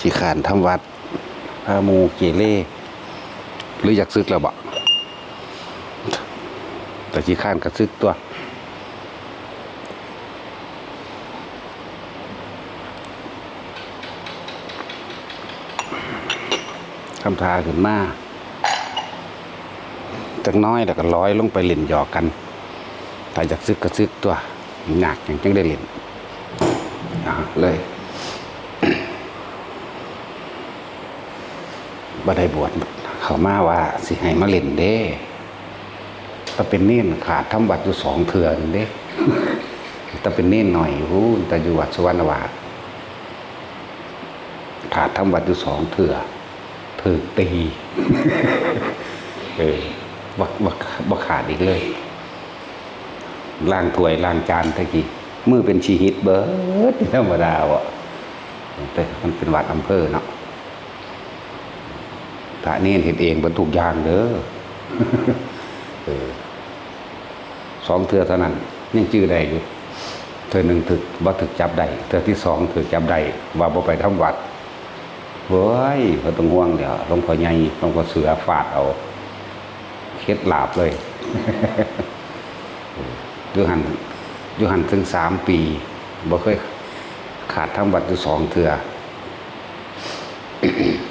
ขี้ขานทำวัดพาหมูเกเรหรืออยากซึกแล้วบ่แต่ขี้ขานก็ซึกตัวทำทาขึ้นมาจักน้อยแล้วก็ร้อยลงไปเล่นหยอกกันถ้าอยากซึกก็ซึกตัวหนักอย่างจังได้เล่นเลยบ่ได้บวชเขามาว่าสิให้มาเล่นเด้ถ้าเป็นเน้นขาดทำวัดอยู่2 เทื่อนึงเด้ถ้าเป็นเน้นหน่อยแต่อยู่วัดสุวรรณวาสขาดทำวัดอยู่2 เทื่อถูกตีบ่ขาดอีกเลยล้างถ้วยล้างจานตะกี้มือเป็นชีหิตเบิดธรรมดาอ่ะแต่มันเป็นวัดอำเภอเนาะถ้าเน้นเห็นเองบรรทุกยางเด้อ2 เทื่อเท่านั้นยังจื้อได้อยู่เทื่อ1ถึกบ่ถึกจับได้เทื่อที่2ถึกจับได้ว่าบ่ไปทำวัดเว้ยบ่ต้องห่วงเดี๋ยวหลวงพ่อใหญ่หลวงพ่อเสือฟาดเอาเคล็ดลาบเลยอยู่หันถึง3 ปีบ่เคยขาดทำวัดอยู่2 เทื่อ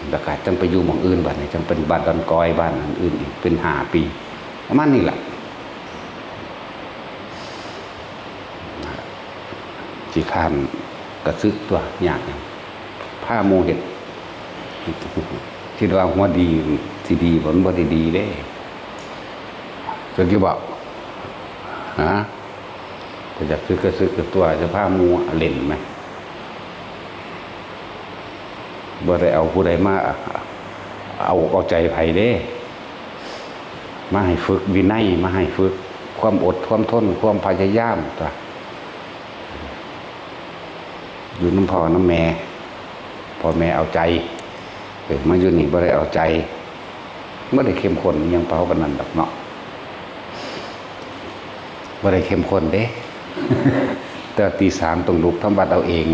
แล้วก็จังไปอยู่หม้องอื่นบัดนี้จังเป็นบ้านดอนกอยบ้านอื่นอีกเป็น5 ปีประมาณนี้แหละสิข้านกระซึกตัวอย่างผ้าโมเห็ดคิดว่าหัวดีสิดีบ่บ่ได้ดีเด้จนที่บอกจะอยากซื้อก็ซื้อตัวจะผ้ามูเล่นไหมบ่ได้เอาผู้ใดมาเอาใจไผเด้มาให้ฝึกวินัยมาให้ฝึกความอดความทนความพยายามตัวอยู่น้ำพ่อน้ำแม่พ่อแม่เอาใจมาอยู่นี่บ่ได้เอาใจบ่ได้เข้มข้นยังเป่ากันนั่นดอกเนาะบ่ได้เข้มข้นเด้ แต่ตี 3ต้องลุกทำบัดเอาเอง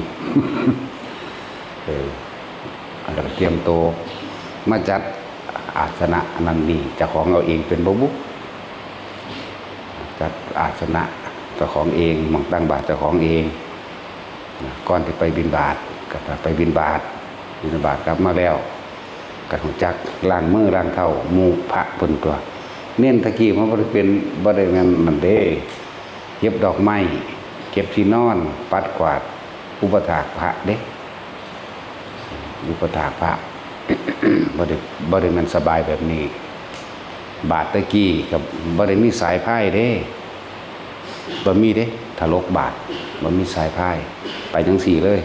แล้วเตรียมโตมาจัดอาสนะนั่นนี่เจ้าของเอาเองเป็นบ่บุจัดอาสนะเจ้าของเองหม่องตั้งบาตรเจ้าของเองก่อนที่ไปบิณฑบาตก็ไปบิณฑบาตกลับมาแล้วก็รู้จักล้างมือล้างเท้าหมู่พระเพิ่นตัวเน้นตะกี้มันบ่ได้แม่นนั่นเด้เก็บดอกไม้เก็บที่นอนปัดกวาดอุปถากพระเด้อุปถากพระ บ่ได้มันสบายแบบนี้บาทตะกี้กับบ่ได้มีสายพายเด้บ่มีเด้ถ้าลกบาทบ่มีสายพายไปจังซี่เลย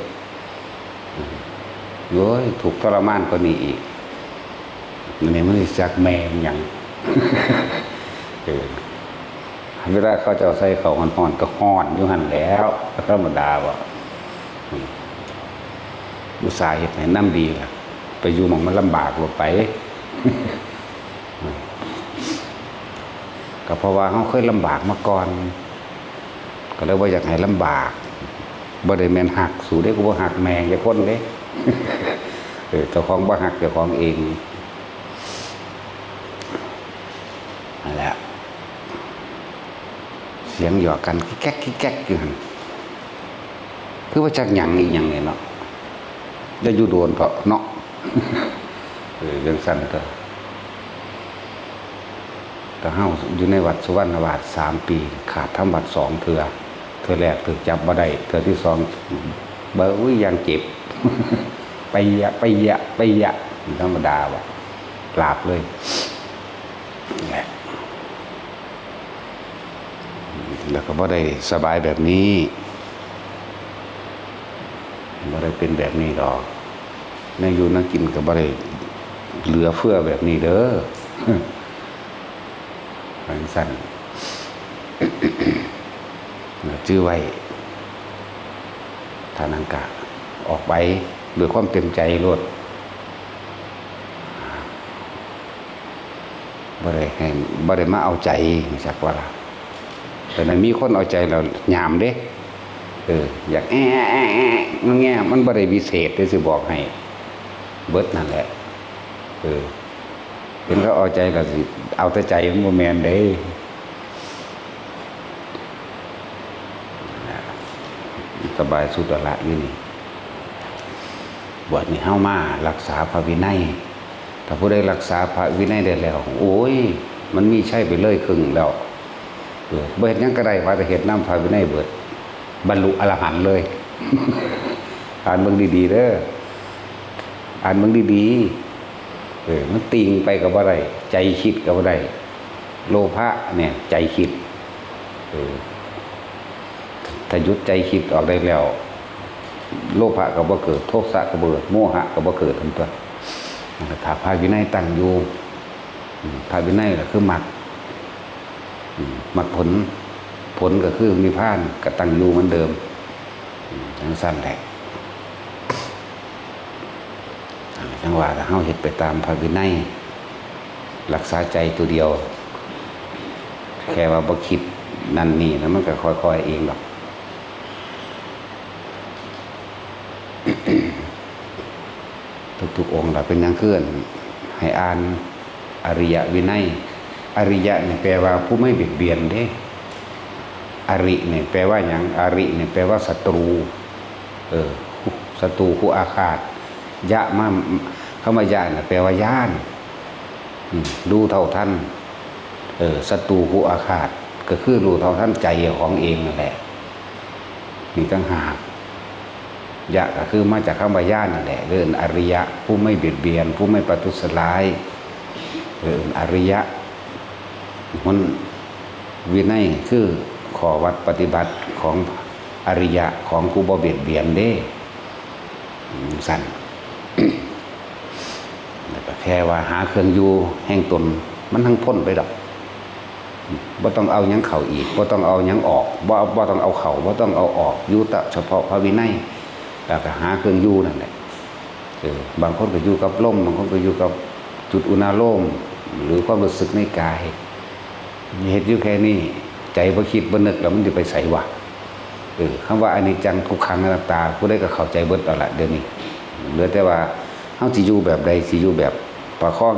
โอ้ยถูกทรมานกว่านี้อีกนี่มันจักแม่หยังเวลาเขาจะใส่เขาห่อนๆก็ห่อนอยู่หั่นแล้วธรรมดาบ่อุตส่าห์เฮ็ดให้น้ำดีล่ะไปอยู่หม้องมันลำบากลงไปก็เพราะว่าเขาเคยลำบากมาก่อนก็เลยว่าอยากให้ลำบากบ่ได้แม่นหักสู่ได้ก็บ่หักแม่งจะคนเด้ เจ้าของบ่หักเจ้าของเองนั่นแหละเสียงหยอกกันแก๊กอยู่หั่นคือว่าจักหยังอีหยังนี่เนาะได้อยู่โดนเพราะเนาะเรื่องสั้นก็เฮาอยู่ในวัดสุวรรณวาส3 ปีขาดทำวัด2 เทื่อแรกถึกจับบ่ได้เทื่อที่2เบิ่งยังเจ็บ ไปยะธรรมดาว่ะกราบเลยแล้วก็บ่ได้สบายแบบนี้บ่ได้เป็นแบบนี้ดอกในอยู่นั่งกินก็บ่ได้เหลือเฟือแบบนี้เด้อสั้น ชื่อไว้ทานังกะออกไปด้วยความเต็มใจโลดบ่ได้มาเอาใจจักว่าล่ะแต่นั้นมีคนเอาใจเรายามเด้อยากมันแง่มันบ่ได้วิเศษเด้สิบอกให้ เบิดนั่นแหละเป็นเขาเอาใจก็สิเอาแต่ใจมันบ่แม่นเด้สบายสุดละอยู่นี่บวชนี่เฮามารักษาพระวินัยถ้าผู้ใดรักษาพระวินัยได้แล้วโอ้ยมันมีใช่ไปเลยครึ่งแล้วเบิดยังก็ได้ว่าแต่เฮ็ดนำพระวินัยเบิดบรรลุอรหันต์เลย อ่านเบิ่งดีๆเด้ออ่านเบิ่งดีๆมันติงไปก็บ่ได้ใจคิดก็บ่ได้โลภะเนี่ยใจคิดถ้าหยุดใจคิดออกได้แล้วโลภะก็บ่เกิดโทสะก็บ่เกิดโมหะก็บ่เกิดทั้งตัวถ้าพระวินัยตั้งอยู่พระวินัยก็คือมรรคผลก็คือนิพพานก็ตั้งอยู่เหมือนเดิมทั้งสั้นแหละจังหวะถ้าเฮาเฮ็ดไปตามพระวินัยรักษาใจตัวเดียวแค่ว่าบ่คิดนั่นนี่แล้วมันก็ค่อยๆเองหรอก ทุกๆองค์เราเป็นอย่างเคลื่อนให้อ่านอริยวินัยอริยะเนี่ยแปลว่าผู้ไม่เบียดเบียนเด้อริเนี่ยแปลว่าอย่างอริเนี่ยแปลว่าศัตรูศัตรูผู้อาฆาตยะมาเข้ามายะเนี่ยแปลว่าย่านดูเท่าท่านศัตรูผู้อาฆาตก็คือรู้เท่าท่านใจของเองนั่นแหละนี่ตั้งหากยะก็คือมาจากคำว่าญาณนั่นแหละเรื่องอริยะผู้ไม่เบียดเบียนผู้ไม่ประทุษร้ายอริยะมันวินัยคือขอวัดปฏิบัติของอริยะของผู้บ่เบียดเบียนเด้สั่น แค่ว่าหาเครื่องอยู่แห่งตนมันทั้งพ้นไปดอกบ่ต้องเอาหยังเข้าอีกบ่ต้องเอาหยังออกบ่ต้องเอาเข้าบ่ต้องเอาออกอยู่แต่เฉพาะพระวินัยแล้วก็หาเครื่องอยู่นั่นแหละบางคนก็อยู่กับลมบางคนก็อยู่กับจุดอุณาโลมหรือความรู้สึกในกายเฮ็ดอยู่แค่นี้ใจบ่คิดบ่นึกแล้วมันสิไปไสวะคำว่าอนิจจังทุกขังอนัตตาผู้ใดก็เข้าใจเบิดเอาละเดี๋ยวนี้เหลือแต่ว่าเฮาสิอยู่แบบใดสิอยู่แบบประคอง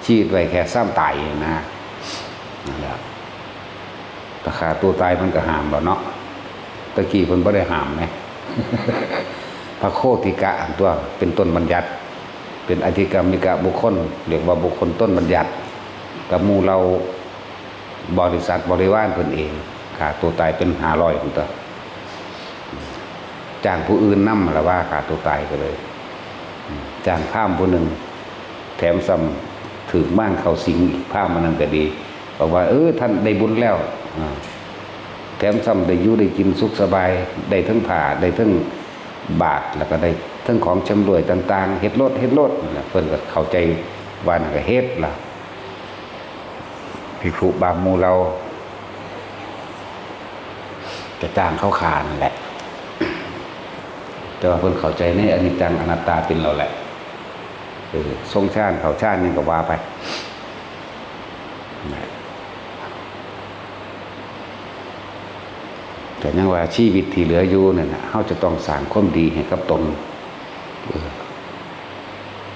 ชีวิตไว้แค่ซ้ำตายนะนั่นแหละถ้าฆ่าตัวตายมันก็ห้ามบ่เนาะตะกี้เพิ่นบ่ได้ห้ามนะ พระโคติกะตัวเป็นต้นบัญญัติเป็นอธิกรรมิกะบุคคลเรียกว่าบุคคลต้นบัญญัติกับหมู่เราบริษัทบริวารเพิ่นเองฆ่าตัวตายเป็น500พุ่นตัวจ้างผู้อื่นนำละว่าฆ่าตัวตายก็เลยจ้างพราหมณ์ผู้หนึ่งแถมซ้ำถือม่านเข้าสิงอีกพราหมณ์มันนั้นก็ดีบอกว่าท่านได้บุญแล้วแถมซ้ำได้อยู่ได้กินสุขสบายได้ทั้งผ่าได้ทั้งบาทแล้วก็ได้ทั้งของชำร่วยต่างๆเฮ็ดรถเพิ่นก็เข้าใจว่านั่นก็เฮ็ดล่ะภิกษุบางหมู่เราจะจ้างเขาฆ่านั่นแหละแต่ว่าเพิ่นเข้าใจในอนิจจังอนัตตาเป็นเราแหละทรงชาติเขาชาตินึงก็ว่าไปแต่ยังว่าชีวิตที่เหลืออยู่เนี่ยนะเฮาจะต้องสร้างความดีให้กับตน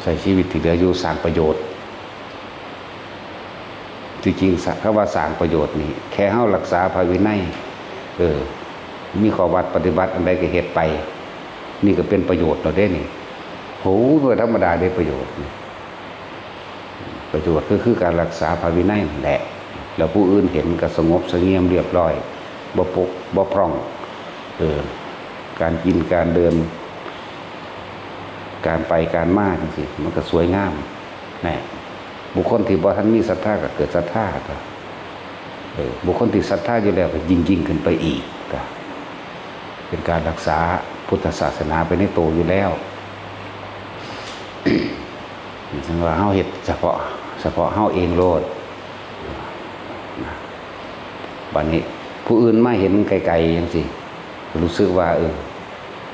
ใช้ชีวิตที่เหลืออยู่สร้างประโยชน์จริงๆคำว่าสร้างประโยชน์นี่แค่เฮารักษาพระวินัยมีข้อวัดปฏิบัติอันใดก็เฮ็ดไปนี่ก็เป็นประโยชน์เราได้นี่โหเพื่อธรรมดาได้ประโยชน์ประโยชน์ก็คือการรักษาพระวินัยนั่นแหละแล้วผู้อื่นเห็นก็สงบเสงี่ยมเรียบร้อยบ่ปกบ่พร่องการกินการเดินการไปการมาจังซี่มันก็สวยงามแน่บุคคลที่บ่ทันมีศรัทธาก็เกิดศรัทธาบุคคลที่ศรัทธาอยู่แล้วก็ยิ่งขึ้นไปอีกก็เป็นการรักษาพุทธศาสนาไปในตัวอยู่แล้วฉะนั้นว่าเฮาเฮ็ดเฉพาะเฮาเองโลดบัดนี้ผู้อื่นมาเห็นไกลๆจังซี่รู้สึกว่า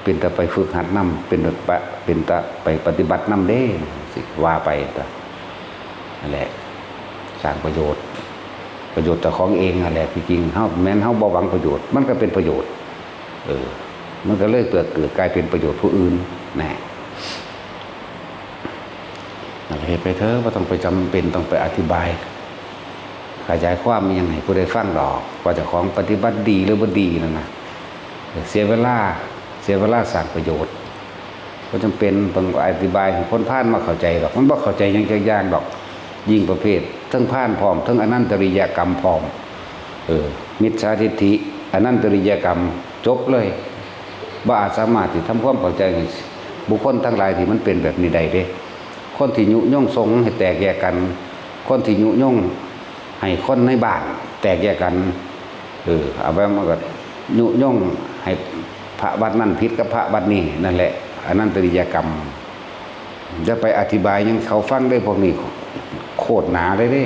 เป็นตาไปฝึกหัดนำเป็นตาไปปฏิบัตินำเด้สิว่าไปนั่นแหละสร้างประโยชน์เจ้าของเองนั่นแหละจริงๆเฮาแม้นเฮาบ่หวังประโยชน์มันก็เป็นประโยชน์มันก็เลยเกิดกลายเป็นประโยชน์ผู้อื่นแน่ เหตุไปเถอะว่าต้องไปจำเป็นต้องไปอธิบายขยายความยังไงผู้ใดฟังดอกว่าเจ้าของปฏิบัติดีหรือบ่ดีนั่นนะเสียเวลาสร้างประโยชน์ก็จำเป็นต้องอธิบายให้คนผ่านมาเข้าใจดอกมันบ่เข้าใจยังยากดอกยิ่งประเภททั้งผ่านพร้อมทั้งอนันตริยกรรมพร้อมมิจฉาทิฏฐิอนันตริยกรรมจบเลยบ่อาจสามารถที่ทำความเข้าใจให้บุคคลทั้งหลายที่มันเป็นแบบนี้ได้เด้คนที่ยุยงสงฆ์ให้แตกแยกกันคนที่ยุยงให้คนในบ้านแตกแยกกันเอาไปมันก็ยุยงให้พระวัดนั่นผิดกับพระวัดนี้นั่นแหละอนันตริยกรรมจะไปอธิบายยังเขาฟังได้พวกนี้โคตรหนาเลยเด้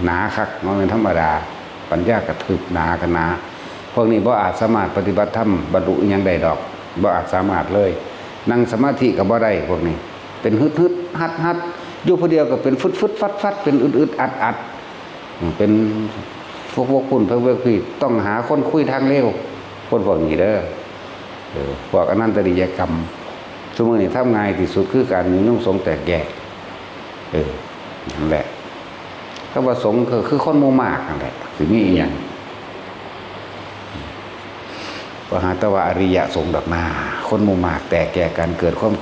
หนาคักมันเป็นธรรมดาปัญญากระทึบหนากันหนาพวกนี้บ่อาจสามารถปฏิบัติธรรมบรรลุยังได้ดอกบ่อาจสามารถเลยนั่งสมาธิกับบ่ได้พวกนี้เป็นฮึดฮัดอยู่ผู้เดียวก็เป็นฟึดฟัดเป็นอึดอัดเป็นพวกคุณเพื่อคือต้องหาคนคุยทางเร็วคนพวกนี้เด้อพวกอนันตริยกรรมสมมติทำง่ายที่สุดคือการมีนุ่งสงแตกแยกนั่นแหละก็ว่าสงคือคนโมมากนั่นแหละสิมีอีกอย่างปหาตวะอริยะสงดอกนาคนโมมากแตกแยกกันเกิดความ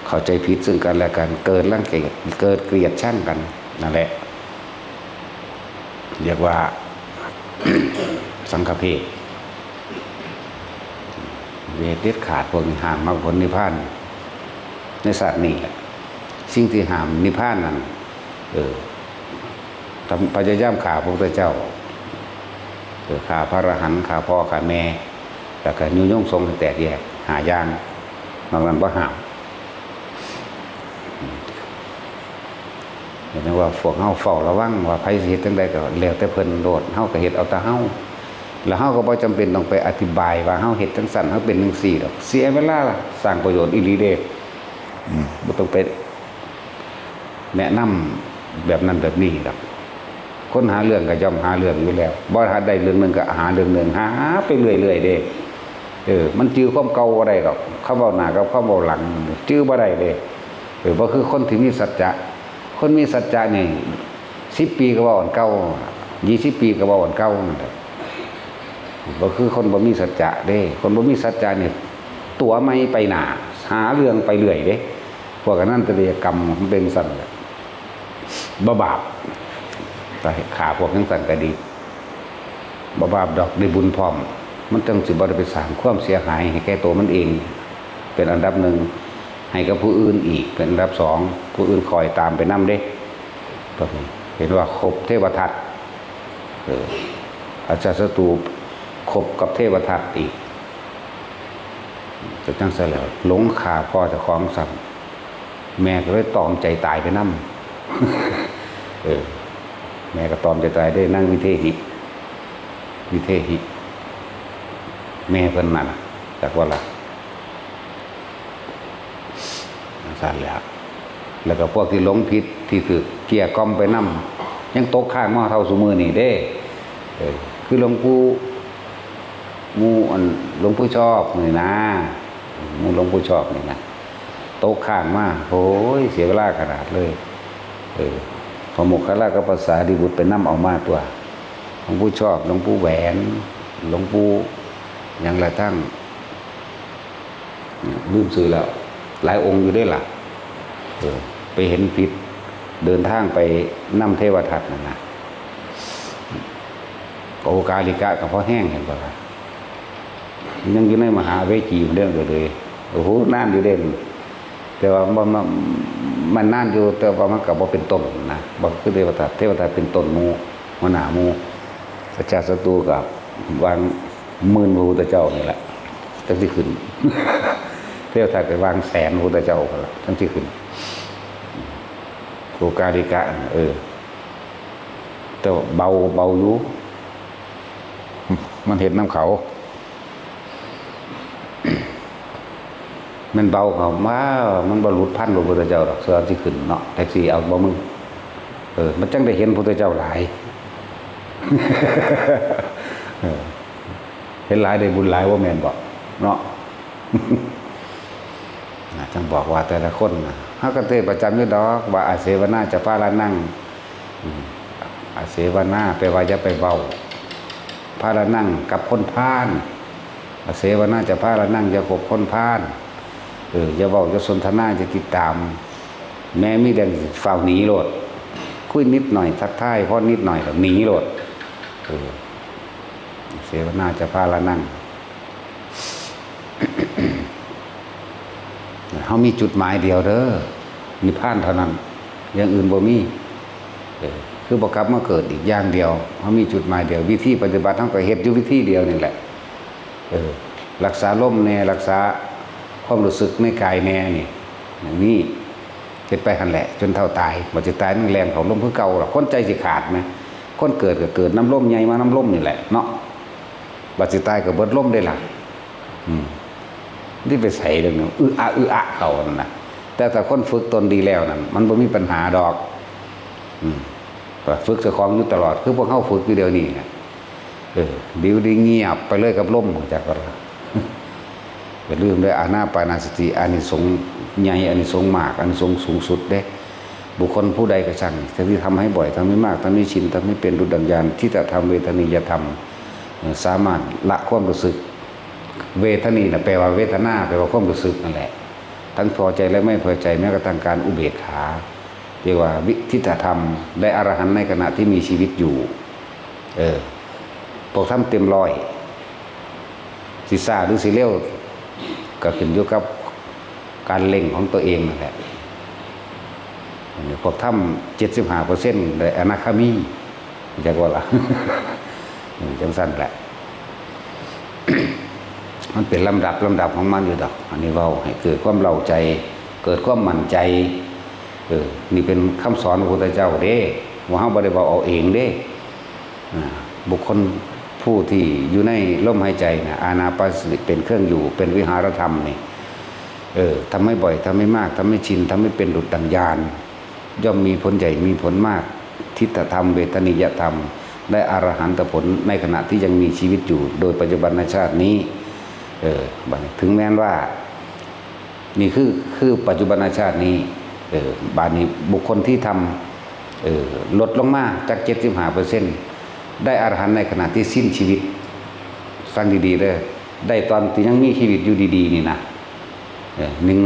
เข้าใจผิดซึ่งกันและกันเกิดรังเกียจเกิดเกลียดชังกันนั่นแหละเรียกว่า สังฆเพศเวทเด็ดขาดพวกนี้ห้ามมรรคผลนิพพานในศาสตร์นี้แหละสิ่งที่ห้ามนิพพานนั้นพยายามฆ่าพระพุทธเจ้าฆ่าพระอรหันต์ฆ่าพ่อฆ่าแม่แล้วก็ยุยงสงฆ์แตกแยกหาย่างนอกนั้นบ่ห้ามเห็นไหมว่าพวกเฮาเฝ้าระวังว่าไผสิเฮ็ดจังไดก็แล้วแต่เพิ่นโลดเฮาก็เฮ็ดเอาแต่เฮาแล้วเฮาก็บ่จำเป็นต้องไปอธิบายว่าเฮาเฮ็ดจังซั่นเฮาเป็นจังซี่ดอกเสียเวลาสร้างประโยชน์อีหลีเด้บ่ต้องไปแนะนำแบบนั้นแบบนี้ดอกคนหาเรื่องก็ย่อมหาเรื่องอยู่แล้วบ่หาได้เรื่องนึงก็หาเรื่องนึงหาไปเรื่อยๆเด้มันจื้อความเก่าบ่ได้ดอกคำเว้าหน้ากับคำเว้าหลังจื้อบ่ได้เด้บ่คือคนที่มีสัจจะคนมีสัจจะนี่10 ปีก็เว้าอันเก่า20 ปีก็เว้าอันเก่านั่นแหละบ่คือคนบ่มีสัจจะเด้คนบ่มีสัจจะนี่ตัวไม่ไปหน้าหาเรื่องไปเรื่อยเด้พวกนั้นตริยกรรมมันเป็นสั่นบ่บาปแต่ขาพวกนั้นสั่นก็ดีบ่บาปดอกได้บุญพร้อมมันจังสิบ่ได้ไปสร้างความเสียหายให้แก่ตัวมันเองเป็นอันดับหนึ่งให้กับผู้อื่นอีกเป็นอันดับ2ผู้อื่นคอยตามไปนำเด้เห็นว่าครบเทวทัตอาจารย์ศัตรูคบกับเทวทัตอีกจะจังซั่นแล้วหลงฆ่าพ่อเจ้าของซ้ำแม่ก็เลยตอมใจตายไปนำแม่ก็ตอมใจตายได้นั่งวิเทหิแม่เพิ่นนั่นจักว่าล่ะสั่นแล้วก็พวกที่หลงผิดที่ถูกเกลี้ยกล่อมไปนำยังตกข้างมาเท่าซุมื้อนี้เด้คือหลวงปู่หลวงปู่ชอบนี่นะหลวงปู่ชอบนี่นะตกข้างมาโอ้ยเสียเวลาขนาดเลยพอหมกขลาก็ภาษาดิบุตรไปนำเอามาตัวหลวงปู่ชอบหลวงปู่แหวนหลวงปู่ยังละทั้งลืมชื่อแล้วหลายองค์อยู่ได้ล่ะไปเห็นผิดเดินทางไปนำเทวทัตนั่นนะโอกาลิกะกับพ่อแห้งเห็นป่ะยังอยู่ในมหาเวจีเรื่องเลยโอ้โหนานอยู่เด่นแต่ว่ามันนานอยู่แต่ว่ามันกับว่าเป็นต้นนะบอกคือเทวทัตเป็นต้นมูมหามูประชาศัตรูกับวางหมื่นพระพุทธเจ้านี่แหละตั้งที่ขึ้นเทวทัตไปวางแสนพระพุทธเจ้ากันละทั้งที่ขึ้นโอกาลิกะแต่เบาอยู่มันเห็นน้ำเขามันเบาเขามามันบรรลุพันธุ์พระพุทธเจ้าดอกเสือที่ขึ้นเนาะแท็กซี่เอาบ่มึงมันจังได้เห็นพระพุทธเจ้าหลาย เห็นหลายได้บุญหลายว่าแม่นบ่เนาะ จังบอกว่าแต่ละคนเฮาก็เทศประจำอยู่ดอกว่าอาเสวนาจะพาละนั่งอาเสวนาแปลว่าอย่าไปเว้าพาละนั่งกับคนพาลอาเสวนาจะพาละนั่งอย่าคบคนพาลอย่าเว้าอย่าสนทนาจะติดตามแม้มีเรื่องเฝ้าหนีโลดคุยนิดหน่อยทักทายพอนิดหน่อยแล้วหนีโลดเสวนาจะพาละนั่ง เขามีจุดหมายเดียวเด้อนิพพานเท่านั้นอย่างอื่นบ่มีคือบ่กลับมาเกิดอีกอย่างเดียวเขามีจุดหมายเดียววิธีปฏิบัติทั้งก็เฮ็ดอยู่วิธีเดียวนี่แหละรักษาลมแน่รักษาความรู้สึกในกายแน่นี่อย่างนี้เฮ็ดไปหั่นแหละจนเท่าตายบ่จะตายมันแรงของลมคือเก่าล่ะคนใจสิขาดมั้ยคนเกิดก็เกิดน้ำลมใหญ่มาน้ำลมนี่แหละเนาะบ่สิตายก็เบิดลมได้ล่ะนี่ไปใส่เรื่องนี้อะเขานั่นนะแต่ถ้าคนฝึกตนดีแล้วนั่นมันบ่มีปัญหาดอกฝึกเจ้าของอยู่ตลอดคือพวกเขาฝึกอยู่เดียวนี้นะดิวดีเงียบไปเลยกับลมจากก็อย่าลืมด้วยอานาปานาสติอานิสงส์ใหญ่อานิสงส์มากอานิสงส์สูงสุดเด้บุคคลผู้ใดก็ช่างที่ทำให้บ่อยทำให้มากทำให้ชินทำให้เป็นดุจดังยานที่จะทำเวทนิยธรรมสามารถละความรู้สึกเวทนีนะแปลว่าเวทนาแปลว่าความรู้สึกนั่นแหละทั้งพอใจและไม่พอใจแม้กระทั่งการอุเบกขาเรียกว่าวิทิฏฐธรรมได้อรหันต์ในขณะที่มีชีวิตอยู่พวกทำเต็มร้อยสิซ่าหรือสิเร็วก็ขึ้นอยู่กับการเล็งของตัวเองนั่นแหละพวกทำ75%ได้อนาคามีจักว่าล่ะจังสั้นแหละมันเป็นลำดับของมันอยู่ดอกอันนี้เว้าให้เกิดความเล่าใจเกิดความมั่นใจนี่เป็นคำสอนของพระพุทธเจ้าเด้ว่าเฮาบ่ได้เว้าเอาเองเด้บุคคลผู้ที่อยู่ในลมหายใจนะอานาปานสติเป็นเครื่องอยู่เป็นวิหารธรรมนี่ทำให้บ่อยทำให้มากทำให้ชินทำให้เป็นดุจดังญาณย่อมมีผลใหญ่มีผลมากทิฏฐธรรมเวทนิยธรรมได้อรหันตผลในขณะที่ยังมีชีวิตอยู่โดยปัจจุบันชาตินี้ถึงแม้ว่านี่คือปัจจุบันชาตินี้บาดนี้บุคคลที่ทำลดลงมาจาก 75% ได้อรหันต์ในขณะที่สิ้นชีวิตฟังดีๆเด้อได้ตอนที่ยังมีชีวิตอยู่ดีๆนี่นะหนึ่ง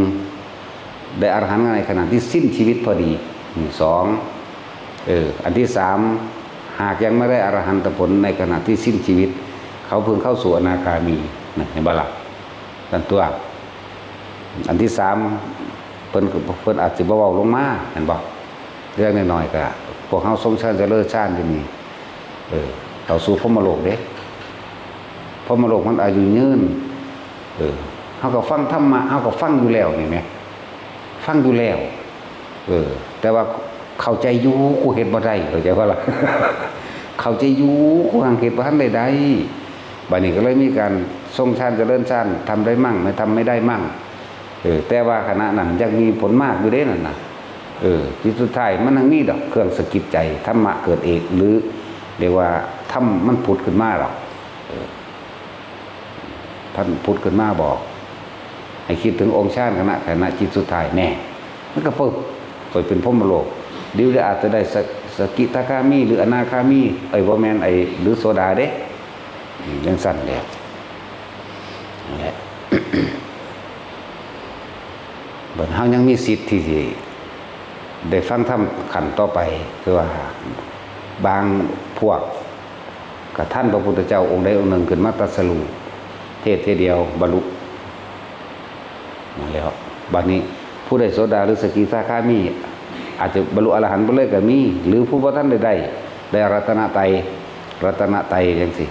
ได้อรหันต์ในขณะที่สิ้นชีวิตพอดีสองอันที่สามหากยังไม่ได้อรหันตผลในขณะที่สิ้นชีวิตเขาเพิ่งเข้าสู่อนาคามีเห็นบ่ล่ะนั่นตัวอันที่สามเพิ่นอาจสิบ่เว้าลงมาเห็นบ่เรื่องน้อยๆก็พวกเฮาสมชาติเจริญชาติอยู่นี่เข้าสู่พรหมโลกเด้พรหมโลกมันอายุยืนเฮาก็ฟังธรรมะเฮาก็ฟังอยู่แล้วนี่แหมฟังอยู่แล้วแต่ว่าเข้าใจอยู่กูเฮ็ดบ่ได้เข้าใจบ่ล่ะ เข้าใจอยู่กูหังเฮ็ดบ่ทันได้บัดนี้ก็เลยมีการทรงชาติเจริญชาติทำได้มั่งไม่ทำไม่ได้มั่งแต่ว่าขณะนั้นยังมีผลมากอยู่เด้นั่นน่ะที่สุดท้ายมันยังมีดอกเครื่องสะกิดใจธรรมะเกิดเองหรือเรียกว่าธรรมมันผุดขึ้นมาหรอกท่านผุดขึ้นมาบอกให้คิดถึงองค์ชาติขณะจิตสุดท้ายแน่มันก็ไปเป็นพรหมโลกเดี๋ยวอาจจะได้สกิทาคามีหรืออนาคามีบ่แม่นหรือโสดาเด้ยังสั่นแล้วนั่นแหละ บัดเฮายังมีสิทธิ์ที่ได้ฟังธรรมขั้นต่อไปคือว่าบางพวกกับท่านพระพุทธเจ้าองค์ใดองค์หนึ่งขึ้นมาตรัสรู้เทศเดียวบรรลุมาแล้วบัดนี้ผู้ใดโสดาหรือสกิทาคามีอาจจะบรรลุอรหันต์ไปเลยก็มีหรือผู้บ่ทันได้รัตนไตรจังซี่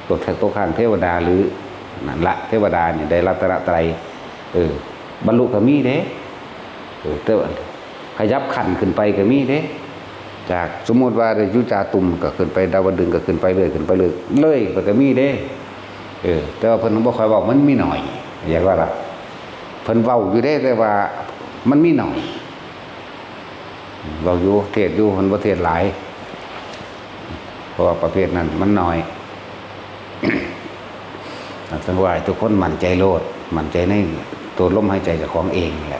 ตัวข้างเทวดาหรือนั่นละเทวดาเนี่ยได้รัตนไตรบรรลุก็มีเด้แต่ขยับขันขึ้นไปก็มีเด้จากสมมติว่าได้ยุจาตุมก็ขึ้นไปดาวดึงก็ขึ้นไปเลยก็มีเด้แต่ว่าเพิ่นบ่ค่อยเว้ามันมีหน่อยอย่างว่าล่ะเพิ่นเว้าอยู่เด้แต่ว่ามันมีหน่อยเว้าอยู่เทศอยู่เพิ่นบ่เทศหลายเพราะว่าประเภทนั้นมันน้อย สังวายทุกคนมั่นใจโลดมั่นใจในตัวลมหายใจเจ้าของเองแหละ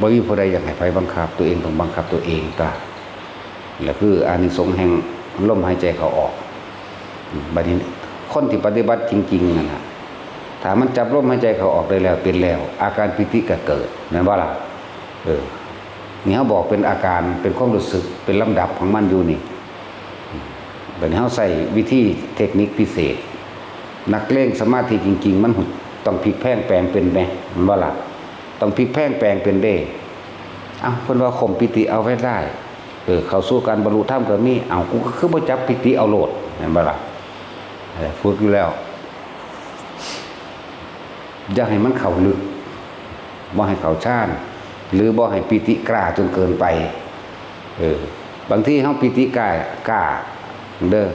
บ่มีผู้ใดอยากให้ไผบังคับตัวเองต้องบังคับตัวเองตาแล้วคืออานิสงส์แห่งลมหายใจเข้าออกบัดนี้คนที่ปฏิบัติจริงๆนั่นน่ะถ้ามันจับลมหายใจเข้าออกได้แล้วเป็นแล้วอาการปิติก็เกิดนั่นว่าล่ะนี่เขาบอกเป็นอาการเป็นความรู้สึกเป็นลำดับของมันอยู่นี่บัดนี้เขาใส่วิธีเทคนิคพิเศษนักเล่งสมาธิจริงๆมันต้องพลิกแพลงแปลงเป็นแม่มันว่าล่ะต้องพลิกแพลงแปลงเป็นเด้เพิ่นว่าข่มปิติเอาไว้ได้เข้าสู่การบรรลุธรรมก็มีกูก็คือบ่จับปิติเอาโลดเห็นบ่ล่ะพูดอยู่แล้วอย่าให้มันเข้าลึกบ่ให้เข้าฌานหรือบ่ให้ปิติกล้าจนเกินไปบางทีเฮาปิติกล้าเด้อ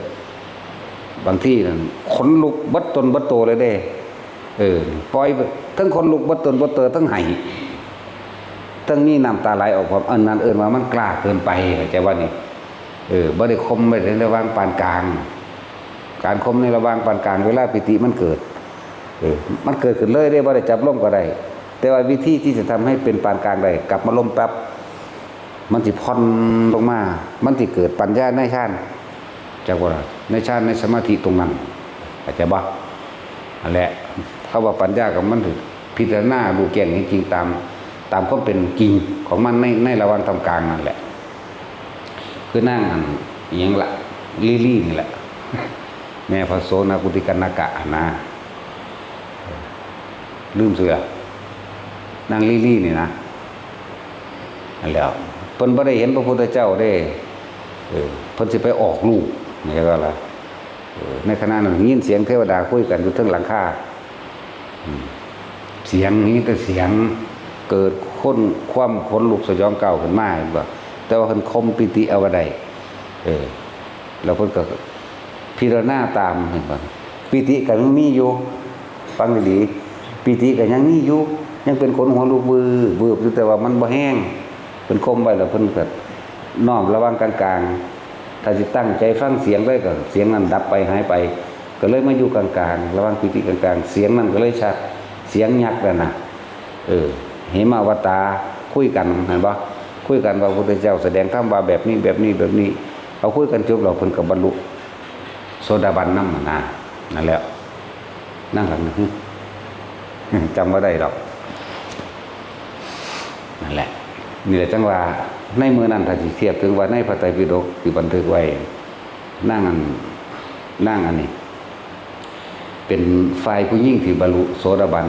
บางทีนั่นขนลุกบัดตนบัดโตเลยเด้ปล่อยทั้งขนลุกบัดตนบัดเตอทั้งไห้ทั้งนี้น้ำตาไหลออกความอันนั้นว่ามันกล้าเกินไปเข้าใจว่านี่บ่ได้คมไปในระหว่างปานกลางการคมในระหว่างปานกลางเวลาปิติมันเกิดมันเกิดขึ้นเลยได้บ่ได้จับลมก็ได้แต่ว่าวิธีที่จะทำให้เป็นปานกลางได้กลับมาลมแป๊บมันสิผ่อนลงมามันสิเกิดปัญญาในฌานจักว่าในฌานในสมาธิตรงนั้นเข้าใจบ่นั่นแหละเขาว่าปัญญากับมันถึงพิจารณาดูแก่งจริงๆตามความเป็นจริงของมันในระหว่างทำกลางนั่นแหละคือนั่งอันอีหยังละลี่นี่แหละแม่พระโสนกุติกนกะนะลืมเสือนั่งลี่นี่นะนั่นแล้วเพิ่นบ่ได้เห็นพระพุทธเจ้าได้เพิ่นสิไปออกลูกนี่ก็ล่ะในขณะนั้นยินเสียงเทวดาคุยกันอยู่เทิงหลังคาเสียงนี้แต่เสียงเกิดความขนลุกสยองเก่าขึ้นมาบ่แต่ว่าเพิ่นคมปิติเอาไว้ได้แล้วเพิ่นก็พิจารณาตามเห็นบ่ปิติก็ยังมีอยู่ฟังดีๆปิติก็ยังมีอยู่ยังเป็นขนหัวลุกวืบอยู่แต่ว่ามันบ่แห้งเพิ่นคมไว้แล้วเพิ่นก็น้อมระวังกลางๆถ้าสิตั้งใจฟังเสียงได้ก็เสียงนั้นดับไปหายไปก็เลยมาอยู่กลางๆระวังปิติกลางๆเสียงนั้นก็เลยชัดเสียงยักษ์นั่นน่ะเหมาวตาคุยกันเห็นบ่คุยกันว่าพระพุทธเจ้าแสดงธรรมว่าแบบนี้เอาคุยกันจบแล้วเพิ่นก็บรรลุโสดาบันนำนั่นแหละนั่งหลังนึงจำบ่ได้ดอกนั่นแหละนี่แหละจังว่าในมื้อนั้นถ้าสิเทียบถึงว่าในพระไตรปิฎกที่บันทึกไว้นั่งอันนี้เป็นฝ่ายผู้หญิงที่บรรลุโสดาบัน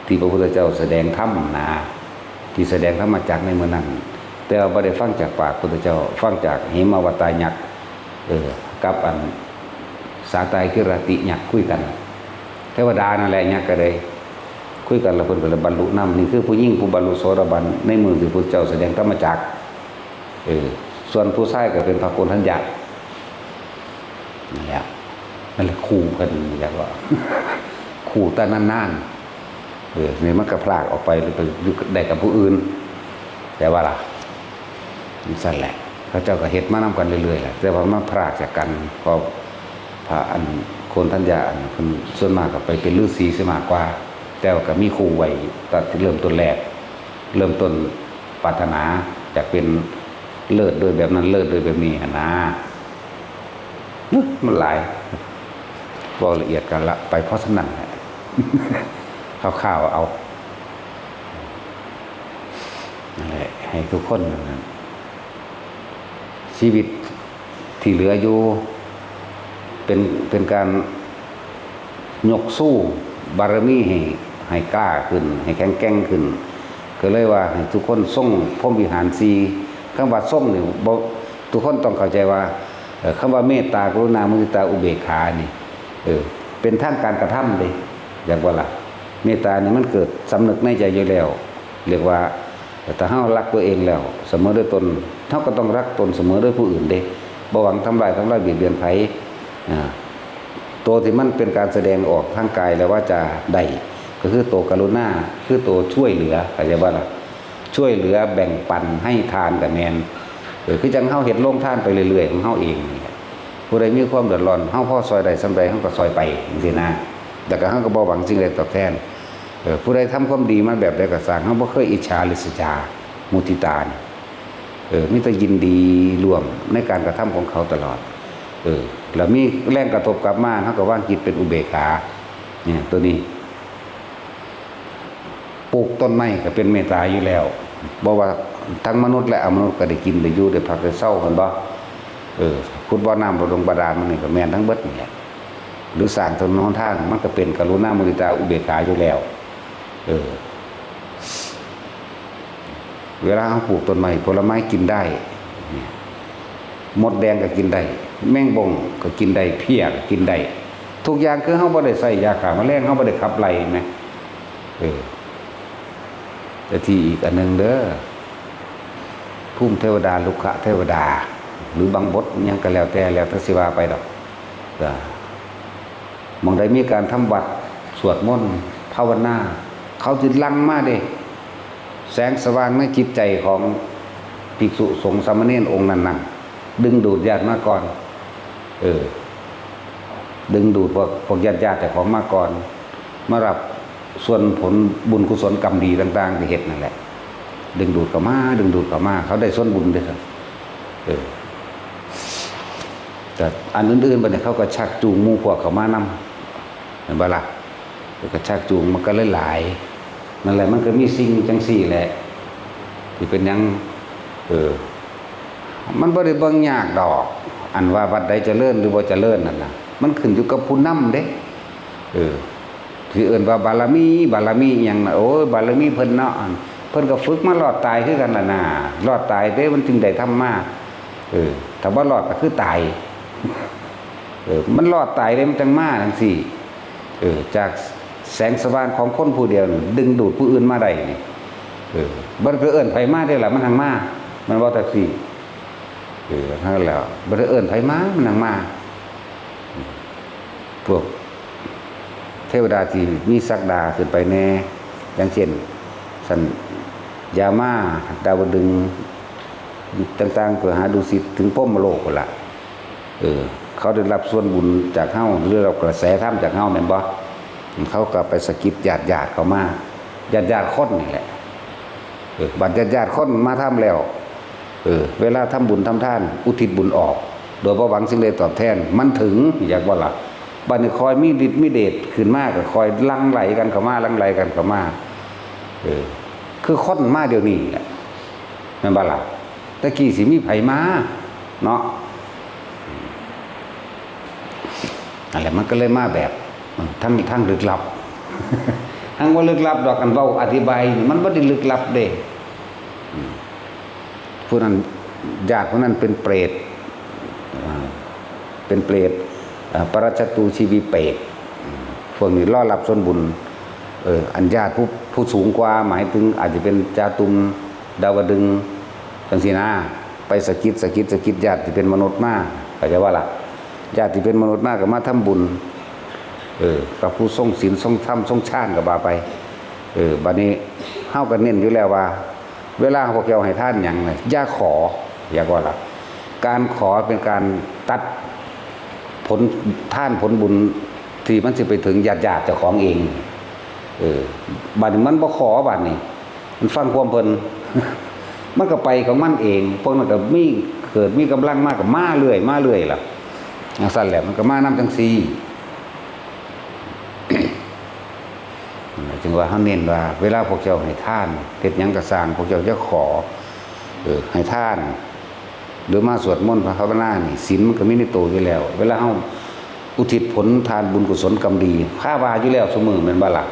ที่พระพุทธเจ้าแสดงธรรมที่แสดงธรรมจักในมื้อนั้นแต่ว่าบ่ได้ฟังจากปากพระพุทธเจ้าฟังจากเหมวตายักษ์กับอันสาตายคิรติยักษ์คุยกันเทวดานั่นแหละยักษ์ก็ได้คุยกันแล้วเพิ่นก็เลยบรรลุนำนี่คือผู้หญิงผู้บรรลุโสดาบันในมือที่พระพุทธเจ้าแสดงธรรมจักส่วนผู้ชายก็เป็นพระโกณทัญญะนั่นแหละคู่กันอยากว่าคู่แต่นานๆนี่มันก็พลากออกไปหรือไปอยู่ได้กับผู้อื่นแต่ว่าล่ะนั่นแหละพระเจ้าก็เฮ็ดมานำกันเรื่อยๆแหละแต่ว่ามันพลากจากกันเพราะพระอันโกณทัญญะเพิ่นส่วนมากก็ไปเป็นฤาษีซะมากกว่าแต่ว่าก็มีคู่ไว้ตั้งแต่เริ่มต้นแรกเริ่มต้นปรารถนาอยากเป็นเลิศโดยแบบนั้นเลิศโดยแบบนี้นะมันหลายบอกละเอียดกันละไปเพราะฉะนั้นข้าวๆเอานั่นแหละให้ทุกคนชีวิตที่เหลืออยู่เป็นการยกสู้บารมีให้กล้าขึ้นให้แข็งแกร่งขึ้นก็เลยว่าให้ทุกคนทรงพรหมวิหาร4คำว่าทรงนี่บ่ทุกคนต้องเข้าใจว่าคำว่าเมตตากรุณามุทิตาอุเบกขานี่เป็นทางการกระทำเด้อย่างว่าล่ะเมตตานี่มันเกิดสำนึกในใจอยู่แล้วเรียกว่าถ้าเฮารักตัวเองแล้วเสมอด้วยตนเฮาก็ต้องรักตนเสมอด้วยผู้อื่นเด้บ่หวังทำลายเบียดเบียนไผตัวที่มันเป็นการแสดงออกทางกายแล้วว่าจะได้ก็คือตัวกรุณาคือตัวช่วยเหลือเข้าใจบ่ล่ะช่วยเหลือแบ่งปันให้ทานกับแม่นคือจังเฮาเฮ็ดโรงทานไปเรื่อยๆของเฮาเองผู้ใดมีความเดือดร้อนเฮาพอซอยได้สำใดเฮาก็ซอยไปจังซี่นะแต่ก็เฮาก็บ่หวังสิ่งใดตอบแทน ผู้ใดทำความดีมาแบบใดก็สร้างเขาบ่เคยอิจฉาริษยามุทิตานี่มีแต่ยินดีร่วมในการกระทำของเขาตลอดแล้วมีแรงกระทบกลับมาเขาก็ว่างจิตเป็นอุเบกขาเนี่ยตัวนี้ปลูกต้นไม้ก็เป็นเมตตาอยู่แล้วบอกว่าทั้งมนุษย์และอมนุษย์ก็ได้กินได้อยู่ได้พักได้เศร้ากันบ่ขุดบ่อน้ำบ่อดงบาดาลมันนี่ก็แม่นทั้งเบิดนี่แหละหรือสร้างถนนหนทางมันก็เป็นกรุณามุทิตาอุเบกขาอยู่แล้วเวลาเขาปลูกต้นไม้ผลไม้กินได้มดแดงก็กินได้แมงบงก็กินได้เพี้ยก็กินได้ทุกอย่างคือเขาบ่ได้ใส่ยาฆ่าแมลงเขาบ่ได้ขับไล่นะแต่ที่อีกอันหนึ่งเด้อภูมิเทวดาลุกขะเทวดาหรือบางบทยังก็แล้วแต่สิว่าไปดอกมองได้มีการทำวัดสวดมนต์ภาวนาเขาจิตลังมาเด้แสงสว่างในจิตใจของภิกษุสงฆ์สามเณรองค์นั้นๆดึงดูดญาติมาก่อนดึงดูดพวกญาติแต่ของมาก่อนมารับส่วนผลบุญกุศลกรรมดีต่างๆที่เฮ็ดนั่นแหละดึงดูดเข้ามาเขาได้ส่วนบุญด้วยครับแต่อันอื่นๆบัดนี้เขาก็ชักจูงหมู่พวกเขามานำเห็นบ่ล่ะก็ชักจูงมันก็หลายนั่นแหละมันก็มีสิ่งจังซี่แหละที่เป็นหยังมันบ่ได้เบิ่งยากดอกอันว่าวัดใดเจริญหรือบ่เจริญนั่นน่ะมันขึ้นอยู่กับผู้นำเด้ที่เอิ้นว่าบารมีอิหยังน่ะโอ้ยบารมีเพิ่นเนาะเพิ่นก็ฝึกมารอดตายคือกันล่ะนะรอดตายเด้มันจึงได้ทำมาถ้าบ่รอดก็คือตายมันรอดตายได้มันจังมาจังซี่จากแสงสว่างของคนผู้เดียวนี่ดึงดูดผู้อื่นมาได้นี่บ่ได้เอิ้นไผมาได้ล่ะมันหังมามันบ่แท็กซี่นั่นแหละบ่ได้เอิ้นไผมามันหังมาพวกเทวดาที่มีศักดาขึ้นไปแน่อย่างเช่นสันยามาดาวดึงต่างๆเพื่อหาดุสิตถึงพรหมโลกพุ่นล่ะเขาได้รับส่วนบุญจากเฮาหรือรับกระแสธรรมจากเฮาแม่นบ่เขาก็ไปสะกิดญาติเขามาญาติคนนี่แหละบัดญาติคนมาทำแล้วเวลาทำบุญทำทานอุทิศบุญออกโดยบ่หวังสิ่งใดตอบแทนมันถึงอยากว่าล่ะบัดนี้คอยมีฤทธิ์มีเดชขึ้นมาก็คอยลังไหลกันเข้ามาคือคนมาเดี๋ยวนี้แหละแม่นบ่ล่ะตะกี้สิมีไผมาเนาะอะไรมันก็เลยมาแบบทั้งลึกลับ ทั้งว่าลึกลับดอกกันเว้าอธิบายมันบ่ได้ลึกลับเด้ผู้นั้นญาติผู้นั้นเป็นเปรตปรัชจตูชีวีเปรตพวกนี้รอรับส่วนบุญอันญาติผู้สูงกว่าหมายถึงอาจจะเป็นจาตุมดาวดึงจังซี่นะไปสะกิดญาติที่เป็นมนุษย์มาเข้าใจว่าล่ะญาติที่เป็นมนุษย์มาก็มาทำบุญกับผู้ทรงศีลทรงธรรมทรงฌานก็ว่าไปบัดนี้เฮาก็เน้นอยู่แล้วว่าเวลาพวกเจ้าให้ทานหยังน่ะอย่าขออย่าว่าล่ะการขอเป็นการตัดผลทานผลบุญที่มันสิไปถึงญาติเจ้าของเองบัดนี้มันบ่ขอบัดนี้มันฟังความเพิ่น มันก็ไปของมันเองพวกนั้นก็เกิดมีกำลังมากก็มาเรื่อยล่ะจังซั่นแหละมันก็มานำจังซี่ จึงว่าเฮาเน้นว่าเวลาพวกเจ้าให้ทานเฮ็ดหยังก็สร้างพวกเจ้าจะขอให้ทานหรือมาสวดมนต์ภาวนานี่ศีลมันก็มีในตัวอยู่แล้วเวลาเฮาอุทิศผลทานบุญกุศลกรรมดีข้าว่าอยู่แล้วเสมอแม่นบ่ล่ะ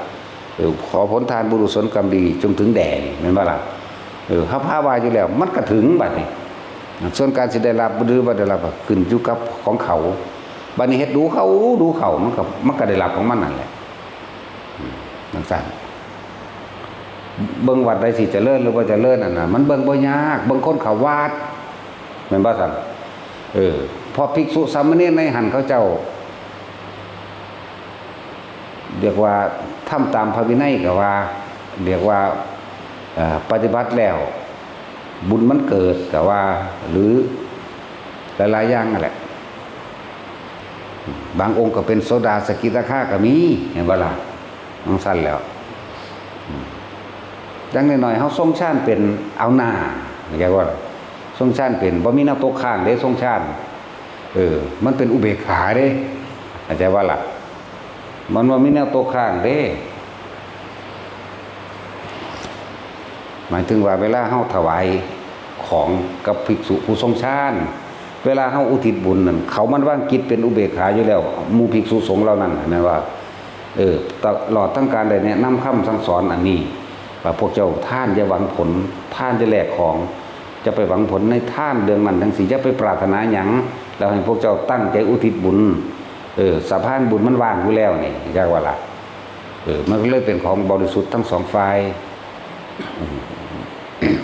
ขอผลทานบุญกุศลกรรมดีจงถึงแด่แม่นบ่ล่ะเฮาภาวาอยู่แล้วมันก็ถึงบัดนี้ส่วนการสิได้รับหรือบ่ได้รับขึ้นอยู่กับของเขาบัดนี้เฮ็ดดูเขามันก็ได้รับของมันนั่นแหละจังซั่นเบิ่งวัดใดสิเจริญหรือบ่เจริญนั่นน่ะมันเบิ่งบ่ยากเบิ่งคนเขาวัดแม่นบ่ซั่นพอภิกษุสามเณรในหันเขาเจ้าเรียกว่าทำตามพระวินัยก็ว่าเรียกว่าปฏิบัติแล้วบุญมันเกิดก็ว่าหรือหลายๆอย่างนั่นแหละบางองค์ก็เป็นโสดาสกิทาคาก็มีเห็นบ่ล่ะจังซั่นแล้ว จังน้อยๆเฮาทรงชาติเป็นเอาหน้าเรียกว่าทรงชาติเป็นบ่มีแนวตกข้างเด้ทรงชาติมันเป็นอุเบกขาเด้เข้าใจว่าล่ะมันบ่มีแนวตกข้างเด้หมายถึงว่าเวลาเฮาถวายของกับภิกษุผู้ทรงฌานเวลาเฮาอุทิศบุญนั่นเขามันว่างจิตเป็นอุเบกขาอยู่แล้วหมู่ภิกษุสงฆ์เหล่านั้นนะว่าตลอดทั้งการได้แนะนำคำสั่งสอนอันนี้ว่าพวกเจ้าท่านจะหวังผลท่านจะแลกของจะไปหวังผลในท่านเรื่องนั้นทั้งสี่จะไปปรารถนาหยังแล้วให้พวกเจ้าตั้งใจอุทิศบุญสะพานบุญมันว่างอยู่แล้วนี่เรียกว่าล่ะมันก็เลยเป็นของบริสุทธิ์ทั้งสองฝ่าย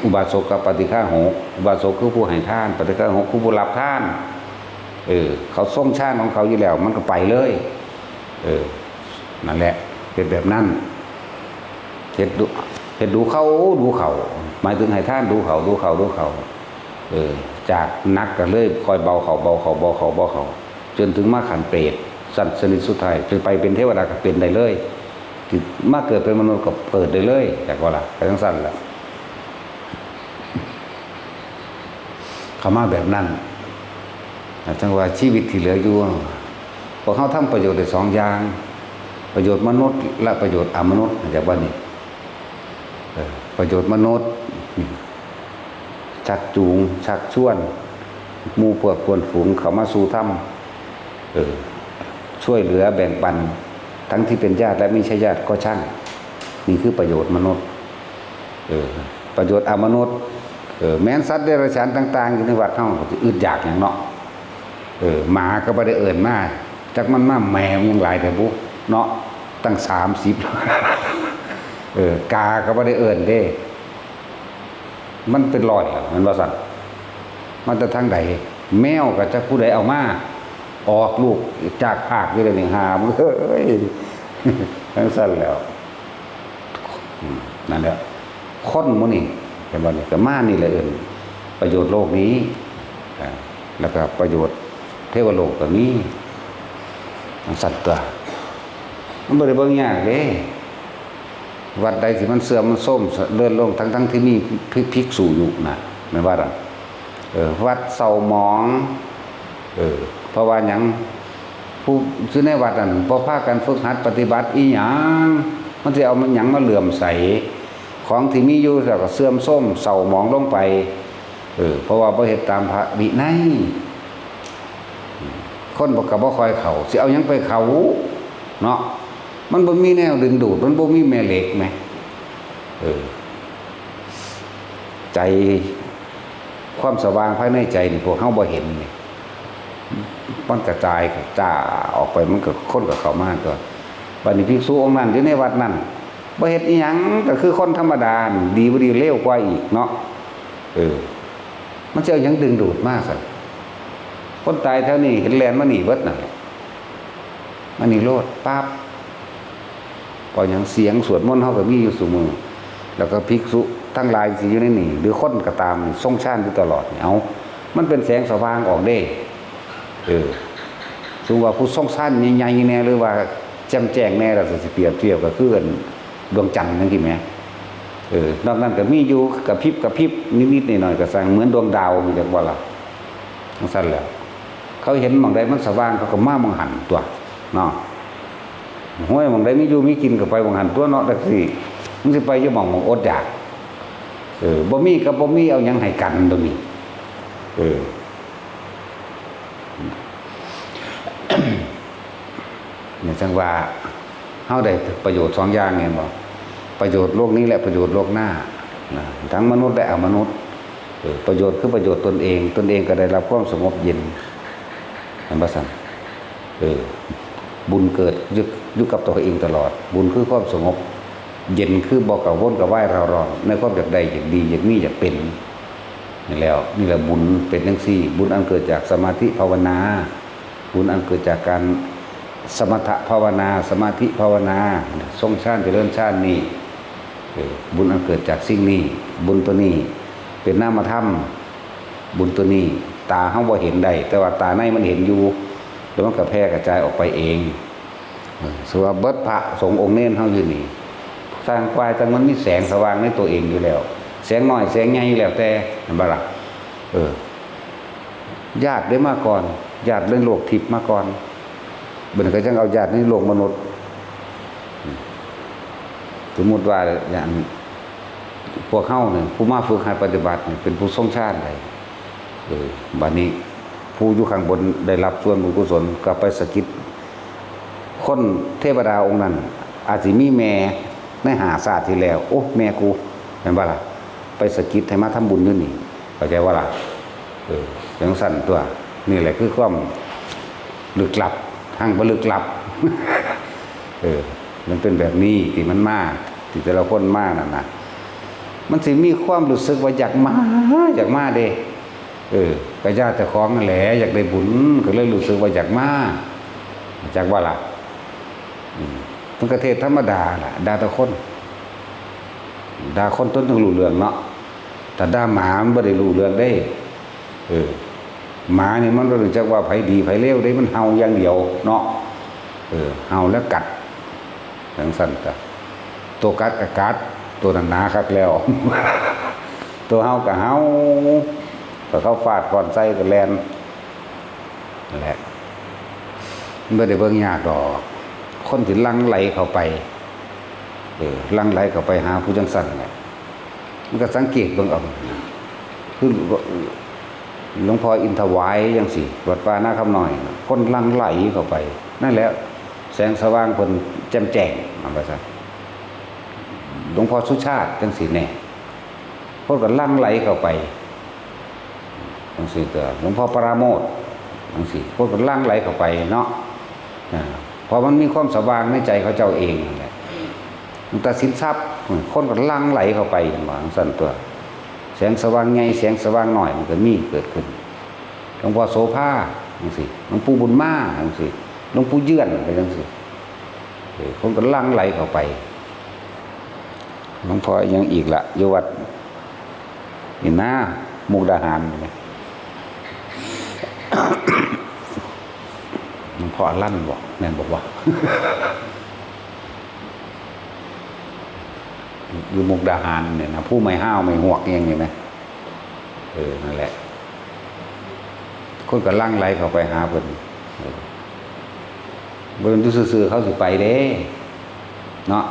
อุบาสกกับปฏิฆาหกอุบาสกคือผู้ให้ทานปฏิฆาหกคือผู้รับทานเขาส่งชาติของเขาอยู่แล้วมันก็ไปเลยนั่นแหละเป็นแบบนั้นเห็ดดูเขาหมายถึงให้ท่านดูเขาจากนักก็เลยคอยเบาเขาจนถึงมาขันเปรตสัตว์ชนิดสุดท้ายจะไปเป็นเทวดาก็เป็นได้เลยถึงมาเกิดเป็นมนุษย์ก็เปิดได้เลยจากว่าล่ะไปทั้งสั้นแหละเขามาแบบนั้นจังว่าชีวิตที่เหลืออยู่พวกเขาทำประโยชน์ได้สองอย่างประโยชน์มนุษย์และประโยชน์อมนุษย์จากว่านี่ประโยชน์มนุษย์ชักจูงชักชวนหมู่พวกควรฝูงเขามาสู่ธรรมช่วยเหลือแบ่งปันทั้งที่เป็นญาติและไม่ใช่ญาติก็ช่างนี่คือประโยชน์มนุษย์ประโยชน์อมนุษย์แม้นสัตว์เดรัจฉานต่างๆอยู่ในวัดเฮาจะอึดอยากอย่างเนาะหมาก็บ่ได้เอิ้นมาจักมันมาแมวยังหลายแต่บุเนาะตั้ง30กาก็บ่ได้เอิ้นเด้มันเป็นร้อยมันว่าซั่นมันจะทางใดแมวก็จักผู้ใดเอามาออกลูกจากภาคอยู่ได้นี่หามันเอ้ยทั้งซั่นแล้วนั่นแหละคนหมู่นี่แต่ว่านี่ก็มานี่แหละประโยชน์โลกนี้แล้วก็ประโยชน์เทวโลกก็มีสัตว์ตัวมันบ่ได้เบิ่งยากเด้วัดใดที่มันเสื่อมมันส้มเลื่อนลงทั้งที่มีภิกษุอยู่น่ะแม่นว่าล่ะวัดเศร้าหมองเพราะว่าหยังผู้อยู่ในวัดนั่นบ่พากันฝึกหัดปฏิบัติอีหยังมันสิเอามันหยังมาเหลื่อมใสของที่มีอยู่ก็เสื่อมส้มเศร้าหมองลงไปเพราะว่าบ่เฮ็ดตามพระวินัยคนบ่ก็บ่ค่อยเข้าสิเอาหยังไปเข้าเนาะมันบ่มีแนวดึงดูดมันบ่มีแม่เหล็กแหมใจความสว่างภายในใจนี่พวกเฮาบ่เห็นนี่มันกระจายจ้าออกไปมันก็คนก็เข้ามาตัวบัดนี้ภิกษุองค์นั้นอยู่ในวัดนั้นบ่เฮ็ดอีหยังก็คือคนธรรมดาดีบ่ดีเลวกว่าอีกเนาะมันจะเอาหยังดึงดูดมากซั่นคนตายแถวนี้เห็นแลนมานี่เบิดนั่นแหละมานี่โลดปั๊บพออย่างเสียงสวดมนต์เฮาก็มีอยู่ซุมื้อแล้วก็ภิกษุทั้งหลายสิอยู่ในนี่หรือคนก็ตามทรงฌานอยู่ตลอดเอามันเป็นแสงสว่างออกเด้ซึ่งว่าผู้ทรงฌานใหญ่ๆแน่หรือว่าแจ่มแจ้งแน่แล้วสิเปรียบเทียบก็คือดวงจันทร์จังซี่แหมนอกนั้นก็มีอยู่กระพริบนิดๆหน่อยๆก็สร้างเหมือนดวงดาวมีจังว่าล่ะจังซั่นแหละเขาเห็นหม่องใดมันสว่างเขาก็มามองหันตัวเนาะห้วยหม่องใดมีอยู่มีกินก็ไปมองหันตัวเนาะจังซี่มันสิไปอยู่หม่องอดอยากบ่มีก็บ่มีเอาหยังให้กันตรงนี้เนี่ยจังว่าเฮาได้ประโยชน์2อย่างแม่นบ่ประโยชน์โลกนี้และประโยชน์โลกหน้าทั้งมนุษย์และอมนุษย์ประโยชน์คือประโยชน์ตนเองก็ได้รับความสงบเย็นอันว่าซั่นบุญเกิดอยู่กับตัวเองตลอดบุญคือความสงบเย็นคือบ่กังวลกับไหวเราร้อนในความอยากได้อยากดีอยากมีอยากเป็นนี่แล้วนี่แหละบุญเป็นจังซี่บุญอันเกิดจากสมาธิภาวนาบุญอันเกิดจากการสมถะภาวนาสมาธิภาวนาทรงฌานเจริญฌานนี่บุญอันเกิดจากสิ่งนี้บุญตัวนี้เป็นนามธรรมบุญตัวนี้ตาเฮาบ่เห็นได้แต่ว่าตาในมันเห็นอยู่แล้วมันก็แพร่กระจายออกไปเองส่วนเบิดพระสงฆ์องค์เน้นเฮาอยู่นี่ผ สร้างกายแต่มันมีแสงสว่างในตัวเองอยู่แล้วแสงน้อยแสงใหญ่แล้วแต่เห็นบ่ล่ะญาติได้มาก่อนญาติเรื่องโลกทิพย์มาก่อนเบิ่นก็จังเอาญาติในโลกมนุษย์สมมุติว่าอย่างพวกเฮาเนี่ยผู้มาฝึกหัดปฏิบัติเป็นผู้ทรงชาติได้บัดนี้ผู้อยู่ข้างบนได้รับส่วนบุญกุศลก็ไปสะกิดคนเทวดาองค์นั้นอาจสิมีแม่ในหาศาสตร์ที่แล้วโอ้แม่กูเห็นบ่ล่ะไปสะกิดให้มาทำบุญอยู่นี่เข้าใจว่าล่ะจังสั่นตัวนี่แหละคือความลึกลับทางบ่ลึกลับมันเป็นแบบนี้ที่มันมากที่แต่ละคนมากนั่นน่ะมันสิมีความรู้สึกว่าอยากมาเด้ก็ญาติเจ้าของนั่นแหละอยากได้บุญก็เลยรู้สึกว่าอยากมาจากว่าล่ะมันก็เทศธรรมดาล่ะด่าแต่คนด่าคนต้นต้องรู้เรื่องเนาะแต่ด่าหมามันบ่ได้รู้เรื่องได้หมานี่มันรู้จักว่าไผดีไผเลวได้มันเห่าอย่างเดียวเนาะเห่าแล้วกัดจังซั่นก็ตัวกัดก็กัดตัวนั้นหนาคักแล้ว ตัวเห่าก็เห่าก็เข้าฟาดก่อนใส่ก็แล่นนั่นแหละมันบ่ได้เบิ่งยากดอกคนที่ลังไหลเข้าไปลังไหลเข้าไปหาผู้จังซั่นแหละมันก็สังเกตเบิ่งเอาคือหลวงพ่ออินทวายจังซี่วัดป่านาคำน้อยคนลังไหลเข้าไปนั่นแหละแสงสว่างเพิ่นแจ่มแจ้งว่าซั่นหลวงพ่อสุชาติจังซี่แน่คนก็ลังไหลเข้าไปจังซี่ก็หลวงพ่อปราโมทย์จังซี่คนก็ลังไหลเข้าไปเนาะเพราะมันมีความสว่างในใจเขาเจ้าเองนั่นแหละหลวงตาสินทรัพย์คนก็ลังไหลเข้าไปว่าซั่นตัวแสงสว่างใหญ่แสงสว่างน้อยมันก็มีเกิดขึ้นหลวงพ่อโสภาจังซี่หลวงปู่บุญมาจังซี่หลวงปู่เยื่อนไปจังซี่คนก็ลังไหลเข้าไปหลวงพ่อยังอีกละอยู่วัดนี่นะมุกดาหารนี่หลวงพ่อลั่นบอกแม่นบอกว่า อยู่มุกดาหารเนี่ยนะผู้ไม่ห้าวไม่หวกเองนะนั่นแหละคนก็ลั่งไหลเข้าไปหาเพิ่นเบิ่งอยู่ซื่อๆเขาสิไปเด้เนาะ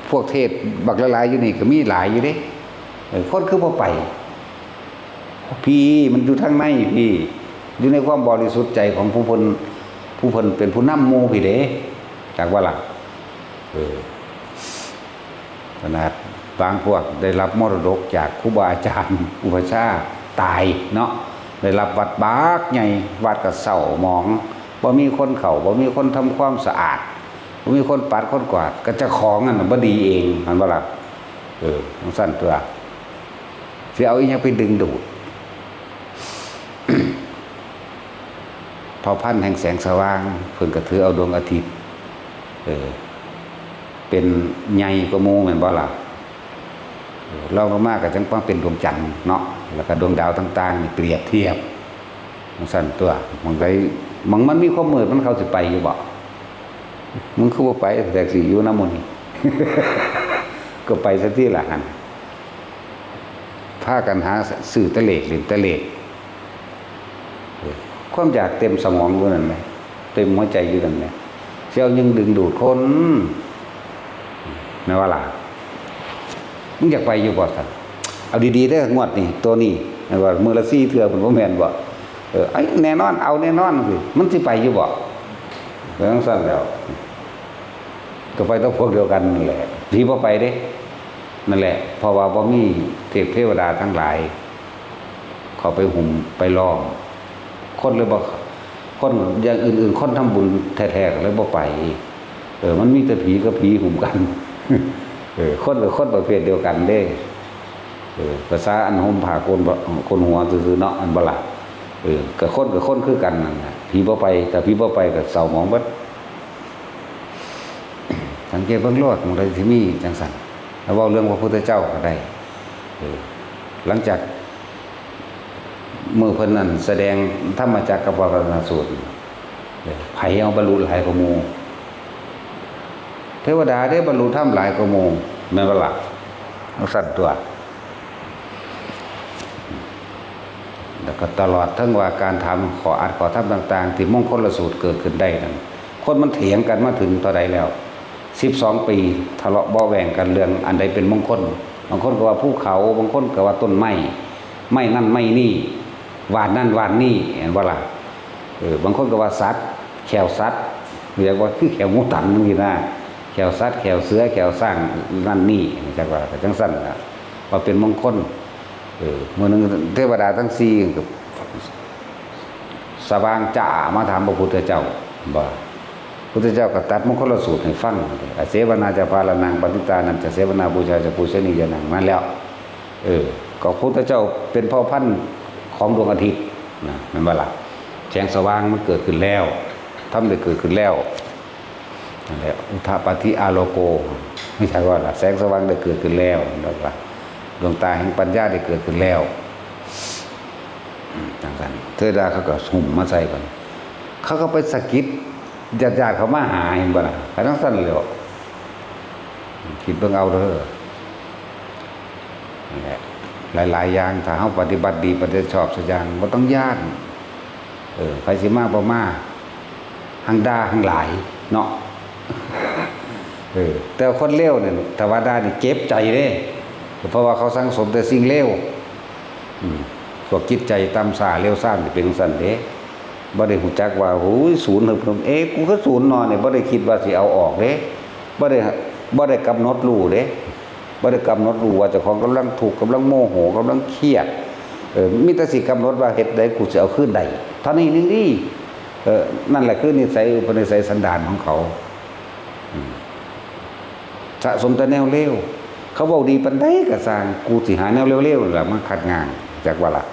พวกเทศบักหลายๆอยู่นี่ก็มีหลายอยู่เด้คนคือบ่ไปพี่มันอยู่ทางในพี่อยู่ในความบริสุทธิ์ใจของผู้เพิ่นเป็นผู้นำหมู่พี่เด้จากว่าล่ะขนาดบางพวกได้รับมรดกจากครูบาอาจารย์อุปชาตายเนาะได้รับวัดบากใหญ่วัดก็เศร้าหมองบ่มีคนเข้าบ่มีคนทำความสะอาดบ่มีคนปัดคนกวาดก็เจ้าของนั่นน่ะบ่ดีเองมันบ่ล่ะจังซั่นตัวสิเอาอีหยังไปดึงดูด เผ่าพันธุ์แห่งแสงสว่างเพิ่นก็ถือเอาดวงอาทิตย์เป็นใหญ่กว่าหมู่แม่นบ่ล่ะเราลงมาก็จังว่าเป็นดวงจันทร์เนาะแล้วก็ดวงดาวต่างๆนี่เปรียบเทียบจังซั่นตัวมันมีความมืดมันเข้าสิไปอยู่บ่มึงคือบ่ไปแต่สิอยู่นำหมู่นี่ ก็ไปซะที่ละหั่นพากันหาสื่อตะเลกหรือตะเลกความอยากเต็มสมองอยู่นั่นแหละเต็มหัวใจอยู่นั่นแหละสิเอายังดึงดูดคนแม่ว่าล่ะมึงอยากไปอยู่บ่ซั่นเอาดีๆเด้องวดนี่ตัวนี้ว่ามื้อละ4เทื่อเพิ่นบ่แม่นบ่ไอ้แน่นอนเอาแน่นอนสิมันสิไปอยู่บ่จังซั่นแล้วก็ไปต้องพวกเดียวกันนั่นแหละที่บ่ไปเด้นั่นแหละเพราะว่าบ่มีเทพเทวดาทั้งหลายเขาไปหุ่มไปล้อมคนเลยบ่คนอย่างอื่นๆคนทำบุญแท้ๆเลยบ่ไปมันมีแต่ผีกับผีหุ่มกันคนกับคนประเภทเดียวกันเด้ภาษาอันห่มผ้าคนหัวซื่อๆเนาะอันบ่ล่ะกับคนคือกันนั่นน่ะผีบ่ไปแต่ผีบ่ไปก็เศร้าหมองเบิดสังเกตเบิ่งโลดมันได้สิมีจังซั่นแล้วเว้าเรื่องพระพุทธเจ้าก็ได้หลังจากมื้อเพิ่นนั่นแสดงธรรมจักรกับปวัตตนสูตรไผเอาบรรลุหลายกว่าหมู่ เทวดาได้บรรลุธรรมหลายกว่าโมงแม่นบ่ล่ะเอาสั่นตัวแล้วก็ตลอดทั้งว่าการทำขออัดขอทำต่างๆที่มงคลสูตรเกิดขึ้นได้นั้นคนมันเถียงกันมาถึงเท่าใดแล้ว12 ปีทะเลาะเบาะแหว่งกันเรื่องอันใดเป็นมงคลบางคนก็ว่าภูเขาบางคนก็ว่าต้นไม้ไม่นั่นไม่นี่วานนั่นวานนี่เห็นบ่ล่ะบางคนก็ว่าสัตว์แขวสัตว์เรียกว่าคือแขวงูตันนี่นะแขวสัตว์แขวเสือแขวสร้างนั่นนี่จังว่าจังซั่นน่ะว่าเป็นมงคลมื้อนึงเทวดาทั้ง4กับสว่างจ้ามาถามพระพุทธเจ้าบ่พุทธเจ้าก็ตัดมงคลสูตรให้ฟังอเสวนาจะพาลนังปฏิตานันจะเสวนาบูชาจะปูชนียนังมาแล้วก็พุทธเจ้าเป็นพ่อพันธุ์ของดวงอาทิตย์นะแม่นบ่ล่ะแสงสว่างมันเกิดขึ้นแล้วทำได้เกิดขึ้นแล้วนั่นแหละอุทปฏิอาโลโกไม่ใช่ว่าล่ะแสงสว่างได้เกิดขึ้นแล้วแล้วว่าดวงตาแห่งปัญญาได้เกิดขึ้นแล้วจังซั่นเทวดาเขาก็สุ่มมาใส่กันเขาก็ไปสะกิดญาติๆเขามาหาเห็นบ่ล่ะก็ต้องซั่นแล้วคิดเบิ่งเอาเด้อนั่นแหละหลายๆอย่างถ้าเฮาปฏิบัติดีปฏิบัติชอบสักอย่างบ่ต้องย้านใครสิมาบ่มาหังด่าหังหลายเนาะแต่คนเลวเนี่ยถ้าว่าด่านี่เจ็บใจเด้เพราะว่าเขาสังสมแต่สิ่งเลวพวกจิตใจต่ำช้าเลวซ่านนี่เป็นซั่นเด้บ่ได้รู้จักว่าโอ้ยศูนย์เพิ่นกูก็ศูนย์นอนนี่บ่ได้คิดว่าสิเอาออกเด้บ่ได้กำหนดรู้เด้บ่ได้กำหนดรู้ว่าเจ้าของกำลังทุกข์กำลังโมโหกำลังเครียดมีแต่สิกำหนดว่าเฮ็ดใดกูสิเอาคืนได้เท่านี้นึงดินั่นแหละคือนิสัยอุปนิสัยสันดานของเขาสะสมแต่แนวเลวเขาเว้าดีปานใดก็สร้างกูสิหาแนวเลวๆนั่นล่ะมาขัดงานจักว่าล่ะ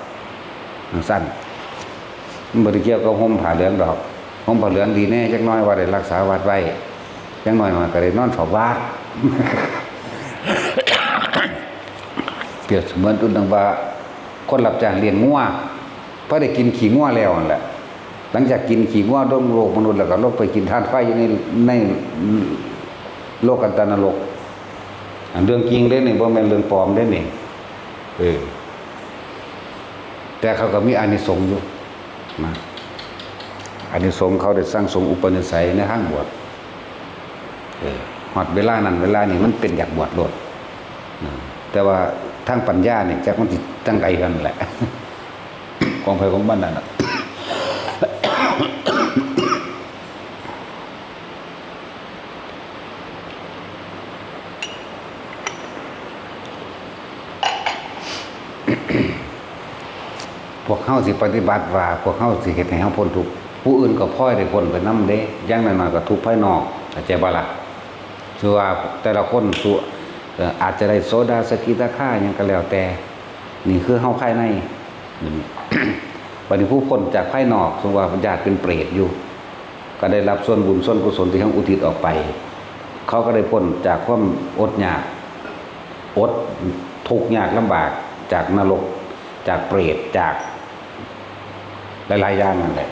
สั้นมันบ่ได้เกี่ยวกับห่มผ้าเหลืองดอกห่มผ้าเหลืองดีแน่จักน้อยว่าได้รักษาวัดไว้จักน้อยก็ได้นอนเฝ้าวัดเปรียบเสมือนตุนดังว่าคนรับจ้างเลี้ยงงัวพอได้กินขี้งัวแล้วนั่นแหละหลังจากกินขี้งัวดมโลกมนุษย์แล้วก็ลงไปกินทานไฟอยู่ในโลกันตนรกอันเรื่องจริงเด้นี่บ่แม่นเรื่องปลอมเด้นี่แต่เขาก็มีอานิสงส์อยู่นะอานิสงส์เขาได้สร้างสมอุปนิสัยในทางบวชฮอดเวลานั้นเวลานี้มันเป็นอยากบวชโลดแต่ว่าทางปัญญาเนี่ยจักมันสิจังไดกันแหละของไผของมันนั่นน่ะพวกเฮาสิปฏิบัติว่าพวกเฮาสิเฮ็ดให้เฮาพ้นทุกข์ผู้อื่นก็พลอยได้พ้นไปนำเด้อย่างน้อยๆก็ทุกข์ภายนอกเข้าใจบ่ล่ะคือว่าแต่ละคนอาจจะได้โสดาสกิทาคาหยังก็แล้วแต่นี่คือเฮาภายในวันนี้ผู้พ้นจากภายนอกสมมุติว่าญาติเป็นเปรตอยู่ก็ได้รับส่วนบุญส่วนกุศลที่เฮาอุทิศออกไปเขาก็ได้พ้นจากความอดอยากอดทุกข์ยากลำบากจากนรกจากเปรตจากหลายๆอย่างนั่นแหละ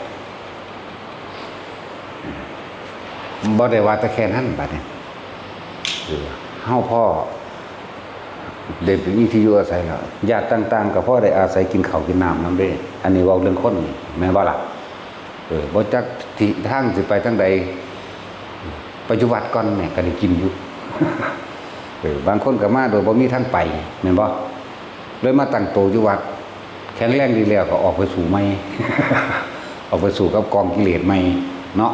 บ่ได้ว่าแต่แค่นั้นบัดนี้เฮาพ่อได้เป็นวิธีอยู่อาศัยแล้วญาติต่างๆก็พ่อได้อาศัยกินข้าวกินน้ำนำเด้อันนี้เว้าเรื่องคนแม่นบ่ล่ะบ่จักที่ทางสิไปทางใดปัจจุบันก่อนเนี่ยก็ได้กินอยู่บางคนก็มาโดยบ่มีทางไปแม่นบ่เลยมาตั้งโตอยู่วัดแข็งแรงดีแล้วก็ออกไปสู่ใหม่ ออกไปสู่กับกองกิเลสใหม่เนาะ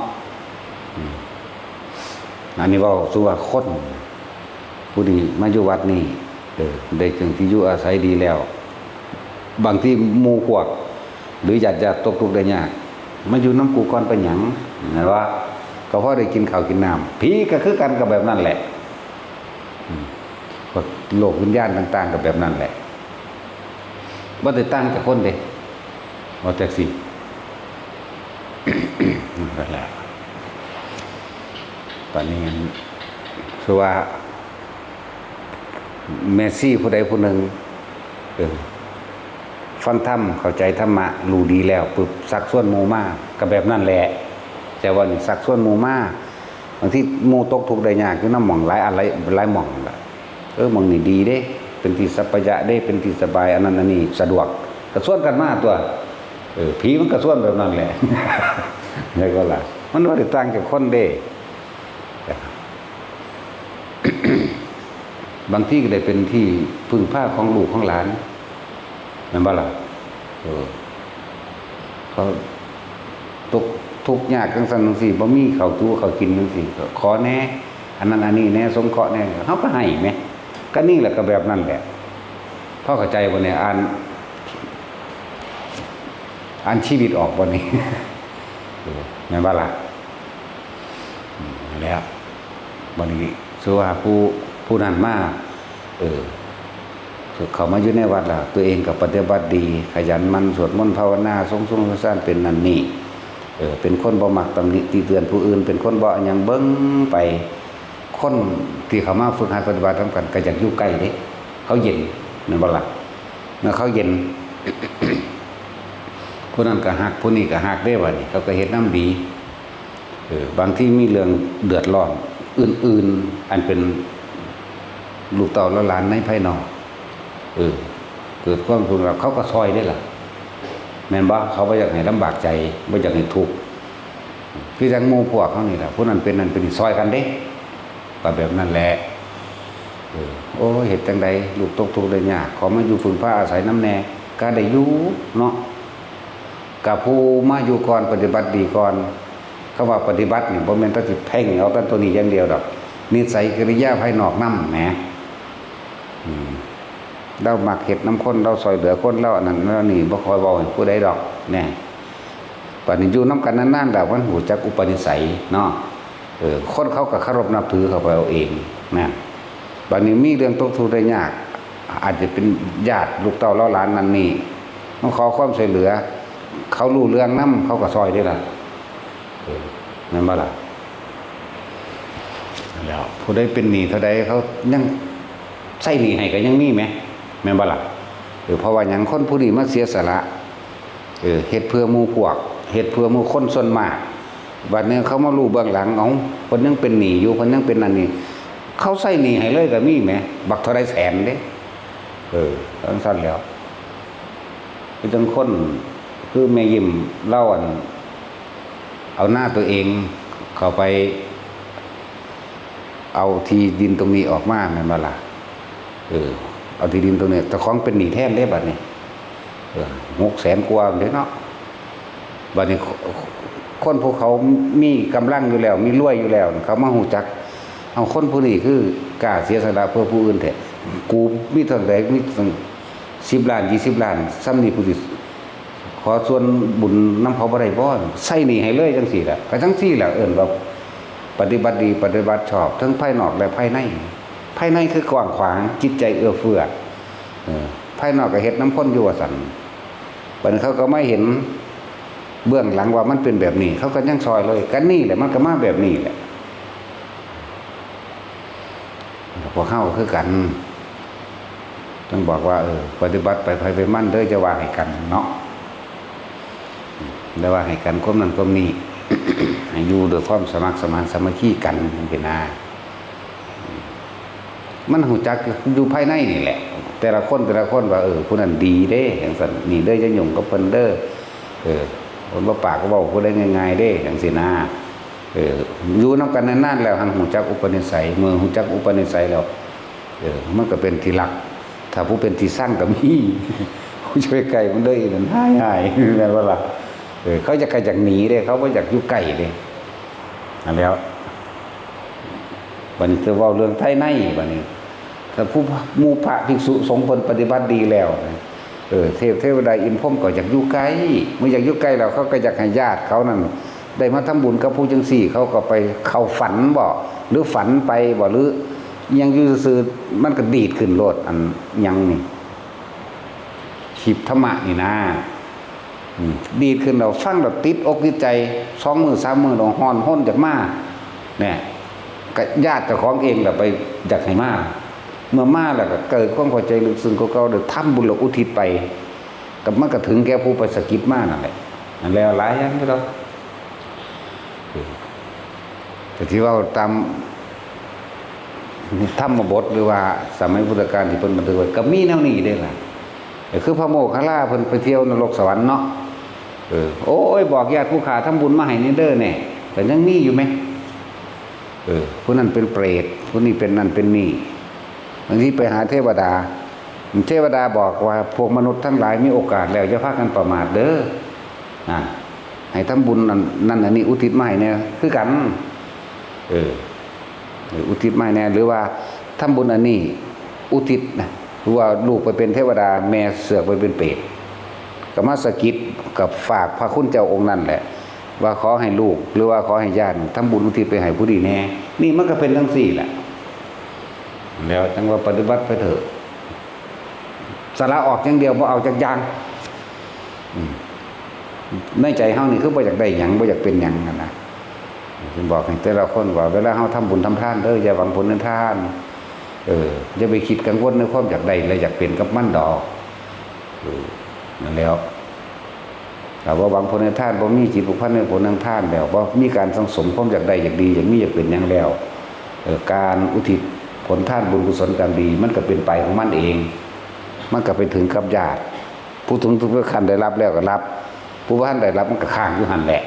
อันนี้เว้าสู่ว่าคนผู้ดีมาอยู่วัดนี่ได้ถึงที่อยู่อาศัยดีแล้วบางที่หมู่พวกหรือญาติๆตกทุกข์ได้ยากมาอยู่น้ำกูก่อนเป็นหยังนะว่าก็เพราะได้กินข้าวกินน้ำผีก็คือกันกับแบบนั้นแหละโลกวิญญาณต่างๆกับแบบนั้นแหละบ่ได้ตั้งแต่คนเด้บ่จักสินั่นแหละตอนนี้คือว่าเมสซี่ผู้ใดผู้หนึ่งฟังธรรมเข้าใจธรรมะรู้ดีแล้วปึบสักส่วนหมู่มากก็แบบนั่นแหละแต่ว่านี่สักส่วนหมู่มาก างที่หมู่ตกทุกข์ได้ยากอยู่นำหม่องหลายอันหลายหม่องล่ะหม่องนี่ดีเด้เป็นที่สัพพยะเด้เป็นที่สบายอันนั้นอันนี้สะดวกก็ส่วนกันมาตัวผีมันก็ส่วนแบบนั้นแหละแล้วก็ล่ะมันบ่ได้ต่างจากคนเด้ บางที่ก็ได้เป็นที่พึ่งพาของลูกของหลานนั่นบ่ล่ะเขาตกทุกข์ยากจังซั่นจังซี่บ่มีข้าวตู้ข้าวกินจังซี่ก็ขอแน่อันนั้นอันนี้แน่สงเคราะห์แน่เฮาก็ให้แหมก็นี่แหละก็แบบนั้นแหละพอเข้าใจบ่เนี่ยอ่านชีวิตออกบ่นี่ แม่นบ่ล่ะแล้วบัดนี้คือว่าผู้นั้นมาเขามาอยู่ในวัดล่ะตัวเองก็ปฏิบัติดีขยันมันสวดมนต์ภาวนาทรงสร้างเป็นนั่นนี่เป็นคนบ่มักตำหนิติเตือนผู้อื่นเป็นคนบ่หยังเบิ่งไปคนที่เขามาฝึกหัดปฏิบัติทำกันก็อยากอยู่ใกล้เด้เขาเย็นแม่นบ่ล่ะเมื่อเขาเย็น ผู้นั้นก็ฮักผู้นี้ก็ฮักได้บัดนี้เขาก็เฮ็ดน้ำดีบางที่มีเรื่องเดือดร้อนอื่นๆอันเป็นลูกเต่าและหลานในภายนอกเกิดความทุกข์เขาก็ซอยได้ล่ะแม่นบ่เขาบ่อยากให้ลำบากใจบ่อยากให้ทุกข์คือจังหมู่พวกเขานี่ล่ะผู้นั้นเป็นนั่นเป็นซอยกันเด้ก็แบบนั้นแหละโอ้เฮ็ดจังได๋ลูกตกทุกข์ได้ยากขอมาอยู่พึ่งพาอาศัยน้ำแน่ก็ได้อยู่เนาะกับผู้มาอยู่ก่อนปฏิบัติดีก่อนคำว่าปฏิบัตินี่บ่แม่นแต่สิเพ่งเอาแต่ตัวนี้อย่างเดียวดอกนิสัยกิริยาภายนอกนำแหมเรามักเฮ็ดน้ำคนเราซอยเหลือคนเราอันนั้นแล้วนี่บ่ค่อยเว้าให้ผู้ใดดอกแน่ปานนี้อยู่นำกันนานๆแล้วมันหูจักอุปนิสัยเนาะคนเขาก็เคารพนับถือเขาไปเอาเองนะบัดนี้มีเรื่องตกทุกข์ได้ยากอาจจะเป็นญาติลูกเต้าเล่าหลานนั่นนี่ต้องขอความช่วยเหลือเขารู้เรื่องนำเขาก็ซอยได้ล่ะนั่นบ่ล่ะแล้วผู้ใดเป็นหนี้เท่าใดเขายังใช้หนี้ให้ก็ยังมีแหมแม่นบ่ล่ะเพราะว่าหยังคนผู้นี้มาเสียสละเฮ็ดเพื่อหมู่พวกเฮ็ดเพื่อหมู่คนส่วนมากบัดนี้เขามารู้เบื้องหลังเอาเพิ่นยังเป็นหนี้อยู่เพิ่นยังเป็นนั่นนี่เขาใช้หนี้ให้เลยก็มีแหมบักเท่าใดแสนเด้จังซั่นแล้วคือจังคนคือแม่ยิ้มเล่าเอาหน้าตัวเองเข้าไปเอาที่ดินตรงนี้ออกมาแม่นบ่ล่ะเอาที่ดินตรงนี้แต่ของเป็นหนี้แทนได้บัดนี้600,000 กว่าเด้เนาะบัดนี้คนพวกเขามีกำลังอยู่แล้วมีรวยอยู่แล้วเขามาฮู้จักเอาคนผู้นี้คือกล้าเสียสละเพื่อผู้อื่นแท้กูมีเท่าใดมี10 ล้าน20 ล้านซ้ำนี่ผู้สิขอส่วนบุญนำเขาบ่ได้บ่ใส่หนี้ให้เลยจังซี่ล่ะก็จังซี่ล่ะว่าปฏิบัติดีปฏิบัติชอบทั้งภายนอกและภายในภายในคือกว้างขวางจิตใจเอื้อเฟื้อภายนอกก็เฮ็ดน้ำข้นอยู่ว่าซั่นบัดนี้เขาก็ไม่เห็นเบื้องหลังว่ามันเป็นแบบนี้เขาก็ยังซอยเลยกันนี่แหละมันก็มาแบบนี้แหละพวกเฮาคือกันต้องบอกว่าปฏิบัติไปมั่นเด้อจะว่าให้กันเนาะได้ว่าให้กันความนั้นความนี้ ให้อยู่ด้วยความสมัครสมานสามัคคีกันเป็นนามันหูจักอยู่ภายในนี่แหละแต่ละคนว่าผู้นั้นดีเด้อย่างซั่นนี่เด้อจะหยุ่งกับเพิ่นเด้อคนบ่ปากก็เว้าผู้ใดง่ายๆเด้จังซี่นะอยู่นำกันนานๆแล้วหันหูจักอุปนิสัยเมื่อหูจักอุปนิสัยแล้วมันก็เป็นที่รักถ้าผู้เป็นที่สร้างก็มีผู้ช่วยไกลมันเด้อนั่นหายๆแม่นบ่ล่ะเขาจะไกลจากหนีเด้เขาบ่อยากอยู่ใกล้เด้อันแล้วบัดนี้จะเว้าเรื่องภายในบัดนี้ถ้าผู้หมู่พระภิกษุสงฆ์เพิ่นปฏิบัติดีแล้วเทวดาอินพรหมก็อยากอยู่ใกล้เมื่ออยากอยู่ใกล้แล้วเขาก็อยากให้ญาติเขานั่นได้มาทำบุญกับผู้จังซี่เขาก็ไปเข้าฝันบ่หรือฝันไปบ่หรือยังอยู่ซื่อมันก็ดีดขึ้นโลดอันยังนี่ขีบธรรมะนี่นะดีดขึ้นเราฟังเราติดอกติดใจ2 มื้อ 3 มื้อเราฮ้อนห้นจากมาเนี่ยก็ญาติเจ้าของเองแหละไปอยากให้มาเมื่อมาแล้วก็เกิดความพอใจลึกซึ้งก็เด้ทำบุญแล้วอุทิศไปก็มันก็ถึงแก่ผู้ไปสะกิดมานั่นแหละนั่นแล้วหลายอย่างเด้อ แต่ที่ว่าตามธรรมบทหรือว่าสมัยพุทธกาลที่เพิ่นบันทึกไว้ก็มีแนวนี้ได้ล่ะคือพระโมคคัลลาเพิ่นไปเที่ยวนรกสวรรค์เนาะโอ้ยบอกญาติผู้ขาทำบุญมาให้นี่เด้อแน่แต่ยังมีอยู่ไหมผู้นั้นเป็นเปรตผู้นี้เป็นนั่นเป็นนี่บางทีไปหาเทวดาบอกว่าพวกมนุษย์ทั้งหลายมีโอกาสแล้วอย่าพากันประมาทเด้อให้ทำบุญนั่นอันนี้อุทิศมาให้เนี่ยคือกันอุทิศมาให้แน่หรือว่าทำบุญอันนี้อุทิศนะหรือว่าลูกไปเป็นเทวดาแม่เสือกไปเป็นเปรตก็มาสกิดกับฝากพระคุณเจ้าองค์นั่นแหละว่าขอให้ลูกหรือว่าขอให้ญาติทำบุญอุทิศไปให้ผู้ดีแน่นี่มันก็เป็นทั้งสี่แหละแล้วจังว่าปฏิบัติไปเถอะสละออกอย่างเดียวบ่เอาจากอย่างในใจเฮานี่คือบ่อยากได้หยังบ่อยากเป็นหยังนะจึงบอกให้แต่ละคนว่าเวลาเฮาทำบุญทำทานเด้ออย่าหวังผลในทานอย่าไปคิดกังวลในความอยากได้และอยากเป็นกับมันดอกนั่นแล้วแต่ว่าหวังผลในทานบ่มีจิตผูกพันในผลทางทานแล้วบ่มีการสังสมความอยากได้อยากดีอยากมีอยากเป็นหยังแล้วการอุทิศผลทานบุญกุศลกรรมดีมันก็เป็นไปของมันเองมันก็ไปถึงกับญาติผู้ถึงทุกขั้นได้รับแล้วก็รับผู้ว่าท่านได้รับมันก็ข้างอยู่หันแหละ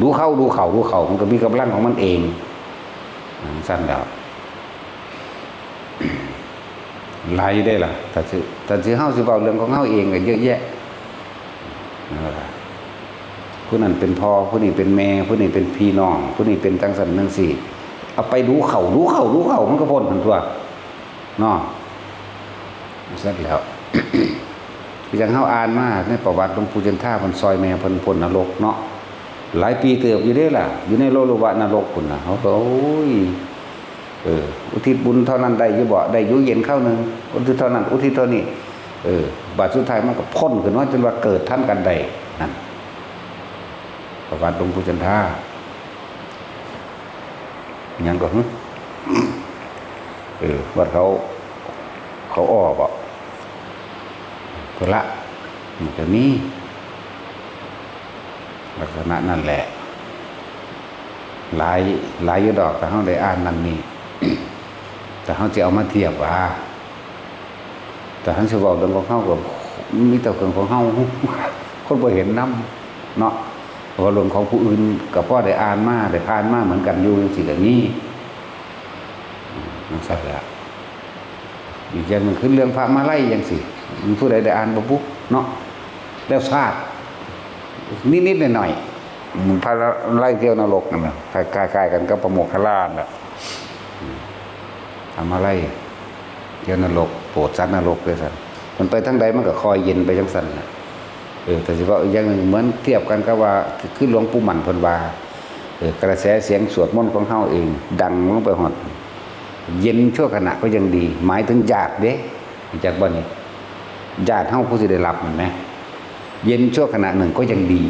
ดูเข้ามันก็มีกำลังของมันเองสั้นแล้วไล่ได้ล่ะแต่สิเฮาสิเว้าเรื่องของเฮาเองก็เยอะแยะผู้นั้นเป็นพ่อผู้นี้เป็นแม่ผู้นี้เป็นพี่น้องผู้นี้เป็นจังซั่นจังซี่เอาไปดูเข้ามันก็พ้นทันตัวเนาะเสร็จแล้ว อย่างเฮาอ่านมาในประวัติหลวงปู่จันทราเพิ่นซอยแม่เพิ่นพ้นนรกเนาะหลายปีเติบอยู่เด้ล่ะอยู่ในโลวะนรกพุ่นน่ะเขาก็โอ้ยอุทิศบุญเท่านั้นได้อยู่บ่ได้อยู่เย็นเข้านึงอุทิศเท่านั้นอุทิศเท่านี้บาดสุดท้ายมันก็พ้นขึ้นว่าจนว่าเกิดท่านกันได้นั่นประวัติหลวงปู่จันทรายังก็ว่าเขาอ้อบ่ก็ละมันจะมีลักษณะนั่นแหละหลายอยู่ดอกแต่เฮาได้อ่านนั่นนี่ แต่เฮาสิเอามาเทียบว่าแต่ท่านสิเว้าเรื่องของเฮาก็มีแต่เรื่องของเฮาคนบ่เห็นนำเนาะเพราะเรื่องของผู้อื่นก็พอได้อ่านมาได้ผ่านมาเหมือนกันอยู่จังซี่ก็มีนั่นซะแล้วอีกอย่างนึงคือเรื่องพระมาลัยจังซี่มีผู้ใดได้อ่านบ่ปุ๊บเนาะแล้วทราบนิดๆหน่อยๆพระไล่เที่ยวนรกนั่นน่ะคล้ายๆกันกับพระโมคคัลลาน่ะทำอะไรเที่ยวนรกโปรดสัตว์นรกด้วยซั่นมันไปทางใดมันก็คอยเย็นไปจังซั่นน่ะแต่สิว่าอีกอย่างนึงเหมือนเทียบกันกับว่าคือหลวงปู่หมั่นเพิ่นว่ากระแสเสียงสวดมนต์ของเฮาเองดังลงไปฮอดเย็นชั่วขณะก็ยังดีหมายถึงญาติเด้จากบ่นี่ญาติเฮาผู้สิได้รับนั่นแหมเย็นชั่วขณะหนึ่งก็ยังดี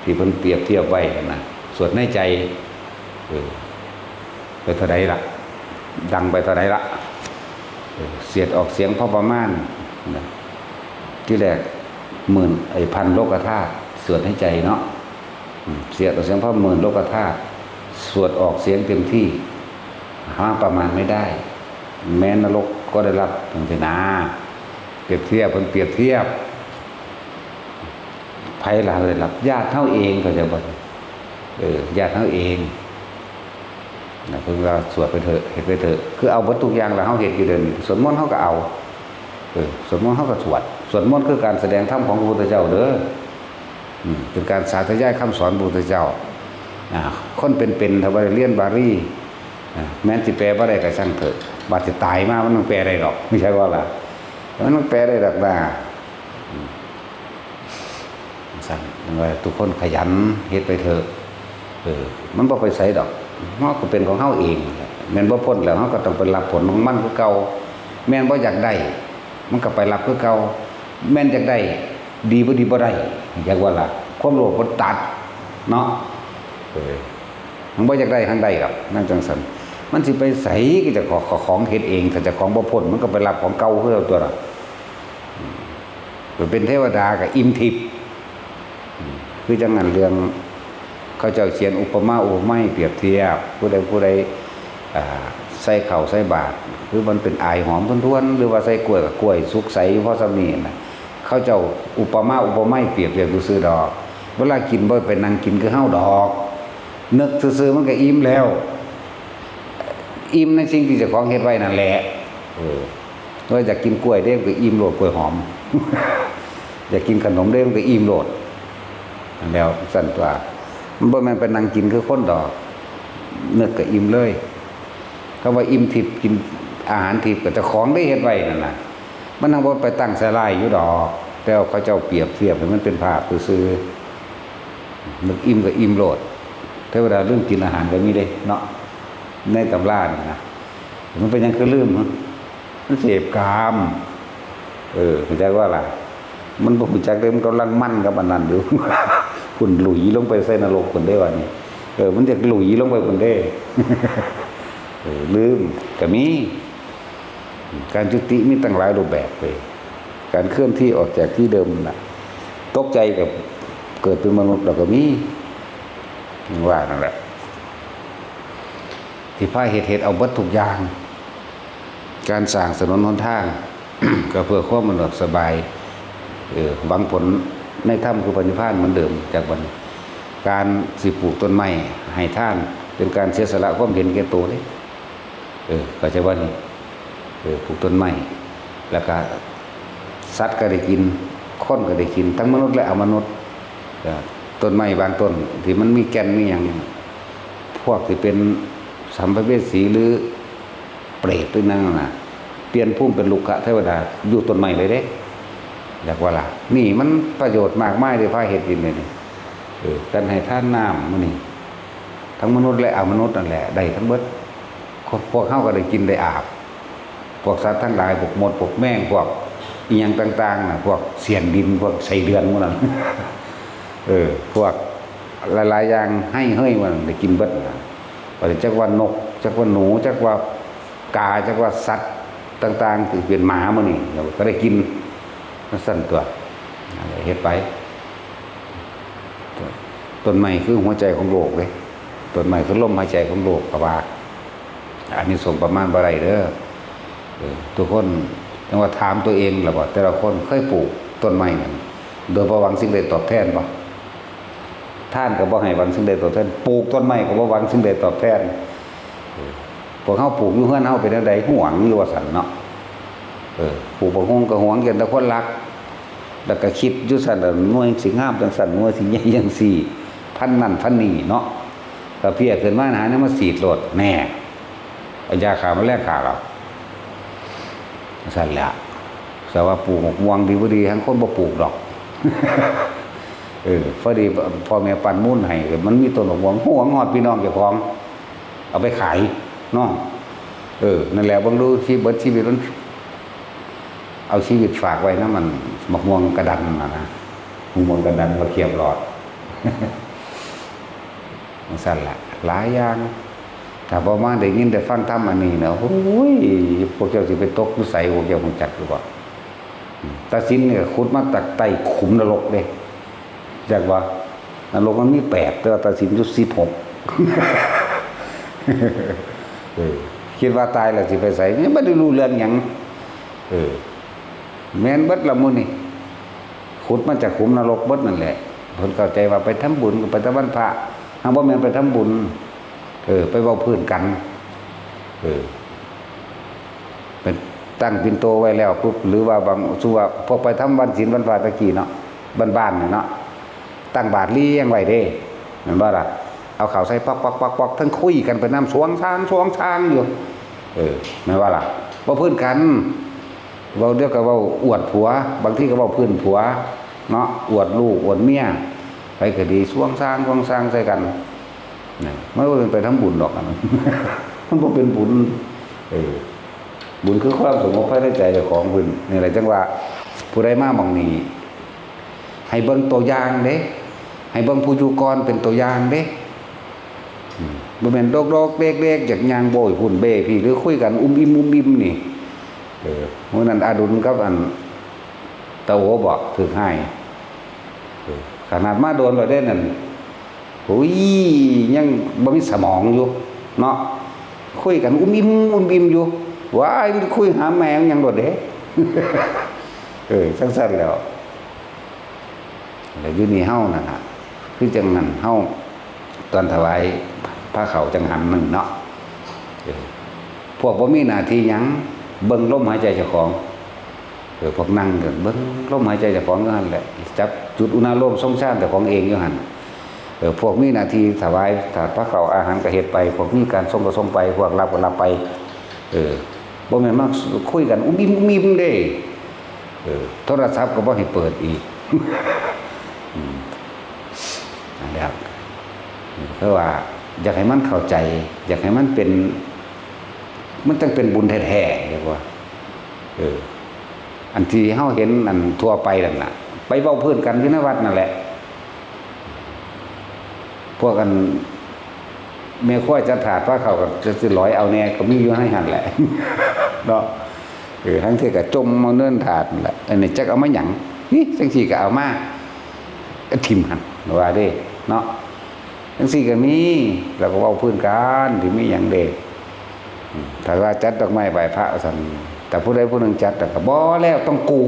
ที่เพิ่นเปรียบเทียบไว้กันนะสวดในใจไปเท่าใดล่ะดังไปเท่าใดล่ะเสียดออกเสียงพอประมาณที่แรกพันโลกธาตุสวดให้ใจเนาะเสียดออกเสียงพอหมื่นโลกธาตุสวดออกเสียงเต็มที่หาประมาณไม่ได้แม้นรกก็ได้รับถึงนาเปรียบเทียบเพิ่นเปรียบเทียบไผล่ะได้รับญาติเฮาเองก็จะบ่ญาติเฮาเองนะเพิ่นว่าสวดไปเถอะเฮ็ดไปเถอะคือเอาบ่ทุกอย่างแล้วเฮาเฮ็ดอยู่เดินสวดมนต์เฮาก็เอาสวดมนต์เฮาก็สวดมนต์คือการแสดงธรรมของพระพุทธเจ้าเด้อเป็นการสาธยายคำสอนพระพุทธเจ้าคนเป็นๆถ้าว่าเรียนบาลีแม้นสิแปลบ่ได้ก็ช่างเถอะบาดสิตายมามันต้องแปลได้หรอกไม่ใช่ว่าล่ะมันต้องแปลได้ดอกนะสั่นว่าทุกคนขยันเฮ็ดไปเถอะมันบ่ไปไสดอกเฮาก็เป็นของเฮาเองแม่นบ่พ้นแล้วเฮาก็ต้องไปรับผลของมันคือเก่าแม่นบ่อยากได้มันก็ไปรับคือเก่าแม่นอยากได้ดีบ่ได้อยากว่าล่ะความโลภบ่ตัดเนาะมันบ่อยากได้ทางใดหรอกนั่นจังซั่นมันสิไปไสก็จะของเฮ็ดเองถ้าจะของบ่พ้นมันก็ไปรับของเก่าคือเอาตัวละเป็นเทวดาก็อิ่มทิพย์คือจังนั้นเรื่อง เขาเจ้าเขียนอุปมาอุปไมยเปรียบเทียบผู้ใดใส่ข้าวใส่บาตรหรือมันเป็นอายหอมท้วนๆหรือว่าใส่กล้วยกับกล้วยสุกใสเพราะสำนีน่ะเขาเจ้าอุปมาอุปไมยเปรียบเทียบซื้อดอกเวลากินบ่ไปนั่งกินคือเฮาดอกนึกซื่อๆมันก็อิ่มแล้วอิ่มในสิ่งที่เจ้าของเฮ็ดไว้นั่นแหละว่าอยากกินกล้วยเด้ก็อิ่มโลดกล้วยหอม อยากกินขนมเด้ก็อิ่มโลดแล้วสั่นตัวมันบ่แม่นไปนั่งกินคือคนดอกนึกก็อิ่มเลยคำว่าอิ่มทิพย์กินอาหารทิพย์ก็เจ้าของได้เฮ็ดไว้นั่นน่ะมันนำบ่ไปตั้งใส่ลายอยู่ดอกแต่เขาเจ้าเปรียบเทียบให้มันเป็นภาพซื่อๆนึกอิ่มก็อิ่มโลดเทวดาเรื่องกินอาหารก็มีเด้เนาะในตำรานี่นะมันเป็นหยังคือลืมมันเสพกามเข้าใจว่าล่ะมันบ่รู้จักเด้มันกำลังมั่นกับอันนั้นอยู่ คุณหลุยลงไปใส่นรกคนได้ว่านี่มันจะหลุยลงไปคนได้ลืมก็มีการจุติมีตั้งหลายรูปแบบเลยการเคลื่อนที่ออกจากที่เดิมน่ะตกใจกับเกิดเป็นมนุษย์เราก็มีว่านั่นแหละที่พาเหตุเอาเบิดทุกอย่างการสร้างถนนหนทาง ก็เพื่อความสะดวกสบายหวังผลในถ้ำคือปณิพานเหมือนเดิมจากวันการสิปลูกต้นไม้ให้ท่านเป็นการเสียสละความเห็นแก่ตัวเลยก็จะว่านี่ปลูกต้นไม้แล้วก็สัตว์ก็ได้กินคนก็ได้กินทั้งมนุษย์และอมนุษย์ต้นไม้บางต้นที่มันมีแก่นมีอย่างพวกที่เป็นสัมภเวสีหรือเปรตหรือนั่นน่ะเปลี่ยนภูมิเป็นลูกขะเทวดาอยู่ต้นไม้เลยเด้อยากว่าล่ะนี่มันประโยชน์มากมายเลยพาเหตุกินเลยนี่การให้ท่านน้ำมันนี่ทั้งมนุษย์และอมนุษย์นั่นแหละได้ทั้งเบิดพวกเข้าก็ได้กินได้อาบพวกสัตว์ทั้งหลายพวกมดพวกแมงพวกอีหยังต่างๆน่ะพวกเสียนดินพวกไส้เดือนพวกนั้น พวกหลายๆอย่างให้เฮ้ยมันได้กินเบิดนะว่าจักว่านกจักว่าหนูจักว่ากาจักว่าสัตว์ต่างๆที่เป็นหมามันนี่เราก็ได้กินมันสั่นตัวเฮ็ดไปต้นไม้คือหัวใจของโลกเลยต้นไม้คือลมหายใจของโลกกว่าอันนี้ส่งประมาณบ่ได้เด้อทุกคนต้องว่าถามตัวเองล่ะบ่แต่ละคนเคยปลูกต้นไม้นั่นโดยบ่หวังสิ่งใดตอบแทนบ่ท่านก็บ่ให้หวังสิ่งใดตอบแทนปลูกต้นไม้ก็บ่หวังสิ่งใดตอบแทนพวกเฮาปลูกอยู่เฮือนเฮาเป็นจังได๋หวงอยู่ว่าซั่นเนาะปลูกบ่ฮงก็หวงกันแต่คนรักแล้วก็คิดอยู่ซั่นน่ะหน่วยสิงามจังซั่นหน่วยสิใหญ่จังซี่พันนั่นพันนี่เนาะก็เพียขึ้นมาหาเนี่ยมาสีดโลดแน่เอายาฆ่าแมลงฆ่าเราซั่นแหละแต่ว่าปลูกม่วงดีบ่ดีทั้งคนบ่ปลูกดอก พอดีพ่อแม่ปั่นมุ่นให้มันมีต้นม่วงห่วงฮอดพี่น้องเจ้าของเอาไปขายเนาะนั่นแหละเบิ่งดูชีวิตชีวิตมันเอาชีวิตฝากไว้นะมันมะม่วงกระดันนะมะม่วงกระดันมาเขียบหลอด มันสั่นละหลายอย่างถ้าพอมาได้ยินได้ฟังธรรมอันนี้นะโอ้ยพวกเจ้าสิไปตกวิสัยพวกเจ้าคงจักหรือเปล่าตาสินเนี่ยขุดมาตักไตขุมนรกเลยจากว่านรกมันมี8แต่ว่าตาสินอยู่16 คิดว่าตายแล้วสิไปใส่เนี่ยไม่ได้รู้เรื่องหยังแม่นเบิดละมื้อนี่ขุดมาจากขุมนรกเบิดนั่นแหละเพิ่นเข้าใจว่าไปทำบุญกับไปตะวันพระหากบ่แม่นไปทำบุญไปเว้าพื้นกันเป็นตั้งปิ่นโตไว้แล้วปุ๊บหรือว่าบางสู้ว่าพวกไปทำวันศีลวันพระตะกี้เนาะบ้านๆเนาะตั้งบาตรเลี้ยงไว้เด้แม่นบ่ล่ะเอาข้าวใส่ปักๆๆๆทั้งคุยกันไปน้ำสวงช้างอยู่แม่นว่าล่ะบ่พื้นกันเว้าเดี๋ยวก็เว้าอวดผัวบางทีก็เว้าพื้นผัวเนาะอวดลูกอวดเมียไปก็ดีสวงช้างใส่กันนี่มันบ่เป็นไปทำบุญดอกอันนั้น มันบ่เป็นบุญบุญคือความสงบภายในใจเจ้าของเพิ่นนี่แหละจังว่าผู้ใดมาหม้องนี้ให้เบิ่งตัวอย่างเด้ให้เบิ่งผู้อยู่ก่อนเป็นตัวอย่างเด้บ่แม่นดอกๆเล็กๆจากย่างโบยหุ่นเบ้พี่หรือคุยกันอุ้มอิ่มนี่มื้อนั้นอาดุลกับอันตะโหบอกถึกให้ขนาดมาโดนแล้วได้นั่น อ้ยยังบ่มีสมองอยู่เนาะคุยกันอุ้มอิ่มอยู่ว้ายคุยหาแมงยังโดดเด้ สั้นๆแล้วอยู่นี่เฮานั่นน่ะคือจังนั้นเฮาตอนถวายพระเขาจังหันหนึ่งเนาะพวกบ่มีหน้าที่หยังเบิ่งลมหายใจเจ้าของพวกนั่งกันเบิ่งลมหายใจเจ้าของอยู่หั่นแหละจับจุดอุณหภูมิทรงชาติเจ้าของเองอยู่หั่นพวกมีหน้าที่ถวายถาดพระเขาอาหารก็เฮ็ดไปพวกมีการส่งก็ส่งไปพวกรับก็รับไปบ่แม่นมาคุยกันอุ้มอิ่มเด้โทรศัพท์ก็บ่ให้เปิดอีกนั่นแหละเพราะว่าอยากให้มันเข้าใจอยากให้มันเป็นมันต้องเป็นบุญแท้ๆเรียกว่าอันที่เฮาเห็นอันทั่วไปนั่นน่ะไปเว้าพื้นกันอยู่ในวัดนั่นแหละพวกกันแม่ค่อยจะถาดว่าเขาก็จะสิร้อยเอาแน่ก็มีอยู่ให้หั่นแหละเนาะทั้งที่ก็จมมาเนิ่นถาดนั่นแหละอันนี้จักเอามาหยังนี่จังซี่ก็เอามาทิ่มหั่นว่าเด้เนาะจังซี่ก็มีแล้วก็เว้าพื้นกันที่มีหยังเด้ถ้าว่าจัดดอกไม้ไหว้พระซั่นแต่ผู้ใดผู้หนึ่งจัดแต่ก็บ่แล้วต้องกู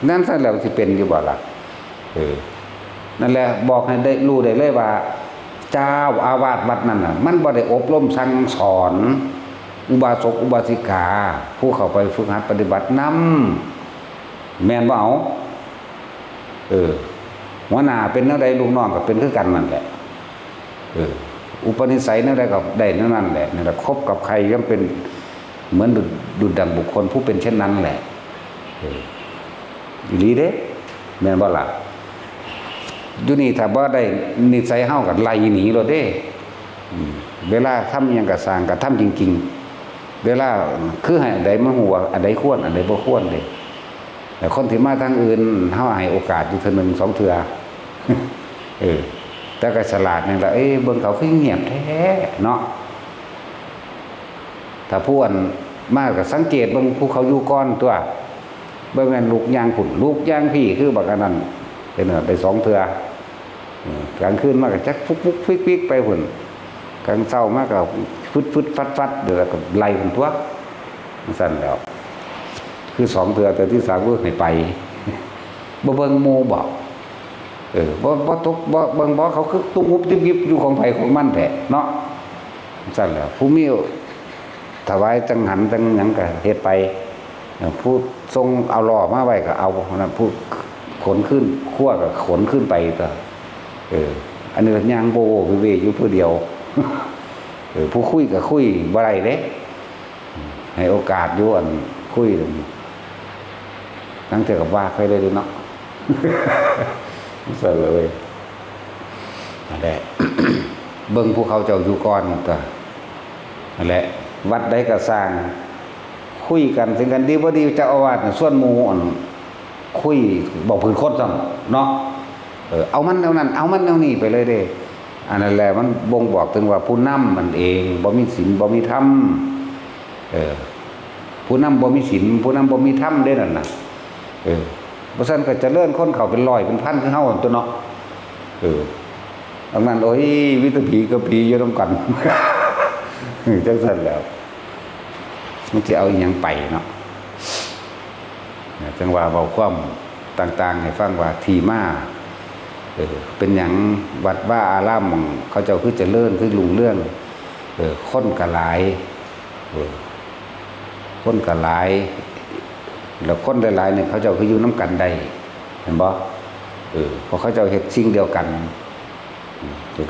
นั่นซะแล้วสิเป็นอยู่บ่ล่ะนั่นแหละบอกให้ได้รู้ได้เลยว่าเจ้าอาวาสวัดนั่นน่ะมันบ่ได้อบรมสั่งสอนอุบาสกอุบาสิกาผู้เข้าไปฝึกหัดปฏิบัตินำแม่นบ่เอาหัวหน้าเป็นแนวใดลูกน้องก็เป็นคือกันนั่นแหละอุปนิสัยแนวใดก็ได้นั่นแหละนั่นแหละคบกับใครย่อมเป็นเหมือนดุจดั่งบุคคลผู้เป็นเช่นนั้นแหละอีหลีเด้แม่นบ่ล่ะอยู่นี่ถ้าบ่ได้นิสัยเฮาก็ไล่หนีโลดเด้เวลาทำหยังก็สร้างก็ทำจริงๆเวลาคือให้อันใดมาฮู้ว่าอันใดควรอันใดบ่ควรเด้แต่คนที่มาทางอื่นเฮาให้โอกาสอยู่เทื่อนึง2เทื่อแต่ก็ฉลาดนี่ล่ะเบิ่งเขาคือเงียบแท้เนาะถ้าผู้อันมากก็สังเกตเบิ่งผู้เขาอยู่ก่อนตัวบ่แม่นลูกย่างพุ่นลูกย่างพี่คือบักอันนั้นเป็นไป2เทื่อกลางคืนมาก็จักฟุกๆฟิกๆไปพุ่นกลางเช้ามาก็ฟึดๆฟัดๆเดี๋ยวก็ไล่พุ่นตัวซั่นแล้วคือ2เทื่อแต่ที่3ก็ให้ไปบ่เบิ่งหมู่บ่บ่ตกบ่เบิ่งบ่เขาคือตุกหุบยิบๆอยู่ของไผของมันแท้เนาะซั่นแล้วผู้มีถวายจังหันจังหยังก็เฮ็ดไปผู้ทรงเอาล้อมาไว้ก็เอานั่นผู้ขนขึ้นขั้วก็ขนขึ้นไปตัวอันนี้ย่างโบเวอยู่ผู้เดียวผู้คุยก็คุยบ่ได้เด้ให้โอกาสอยู่อันคุยทั้งเทื่อกับว่าเคยได้เนาะซะเลยนั่นแหละเบิ่งผู้เขาเจ้าอยู่ก่อนตัวนั่นแหละวัดใดก็สร้างคุยกันถึงกันดีบ่ดีเจ้าอาวาสส่วนหมู่คุยบอกพื้นคนซ้ำเนาะเอามันแนวนั้นเอามันแนวนี้ไปเลยเด้อันนั้นแหละมันบ่งบอกถึงว่าผู้นำมันเองบ่มีศีลบ่มีธรรมผู้นำบ่มีศีลผู้นำบ่มีธรรมเด้นั่นน่ะเพราะฉะนั้นก็เจริญคนเขาเป็นร้อยเป็นพันคือเฮาตัวเนาะดังนั้นโอ้ยวิตผีกับผีอยู่นำกันจังซั่นแล้วมันสิเอาอีหยังไปเนาะจังว่าเว้าความต่างๆให้ฟังว่าที่มาเป็นหยังวัดว่าอารามของเขาเจ้าคือเจริญคือรุ่งเรืองคนก็หลายคนก็หลายแล้วคนหลายๆเนี่ยเขาเจ้าคืออยู่นำกันได้เห็นบ่เพราะเขาเจ้าเฮ็ดสิ่งเดียวกัน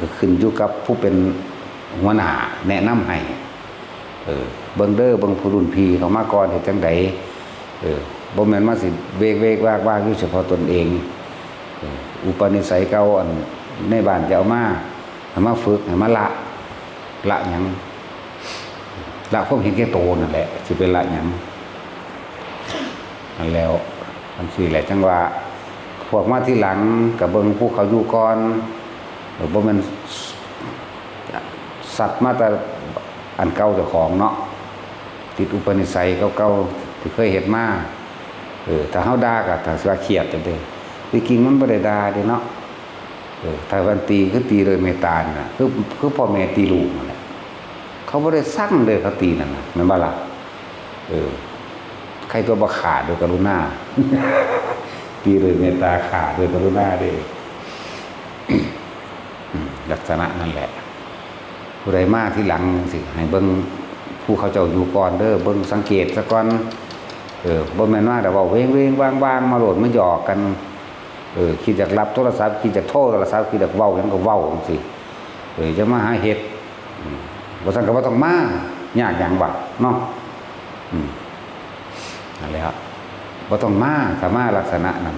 ก็ขึ้นอยู่กับผู้เป็นหัวหน้าแนะนำให้เบิ่งเด้อเบิ่งผู้รุ่นพี่เขามาก่อนเฮ็ดจังไดบ่แม่นมาสิเวกวากอยู่เฉพาะตนเองอุปนิสัยเก่าอันในบ้านจะเอามาฝึกให้มาละหยังละความเห็นแก่โตนั่นแหละสิเป็นละหยังนั่นแล้วอันสิแหละจังว่าพวกมาที่หลังก็เบิ่งผู้เขาอยู่ก่อนบ่แม่นสัตว์มาแต่อันเก่าเจ้าของเนาะติดอุปนิสัยเก่าๆที่เคยเฮ็ดมาถ้าเฮาด่าก็ถ้าว่าเครียดจังได๋ที่จริงมันบ่ได้ด่าเด้เนาะ ถ้าวันตีคือตีโดยเมตตาน่ะคือพ่อแม่ตีลูกนั่นแหละเขาไม่ได้สั่งเลยเขาตีนั่นนะมันบ้าละใครตัวบ่ขาดโดยกรุณา ตีโดยเมตตาขาดโดยกรุณาด้วย ลักษณะนั่นแหละผู้ใดมาที่หลังสิให้เบิ่งผู้เขาเจ้าอยู่ก่อนเด้อเบิ่งสังเกตซะก่อนบ่แม่นว่าแต่ว่าเว้งๆว่างๆมาโหลดมาหยอกกันคิดอยากรับโทรศัพท์คิดอยากโทรโทรศัพท์คิดอยากเว้าหยังก็เว้าจังซี่จะมาหาเฮ็ดบ่ซั่นก็บ่ต้องมายากหยังบัดเนาะนั่นแหละบ่ต้องมาถ้ามาลักษณะนั้น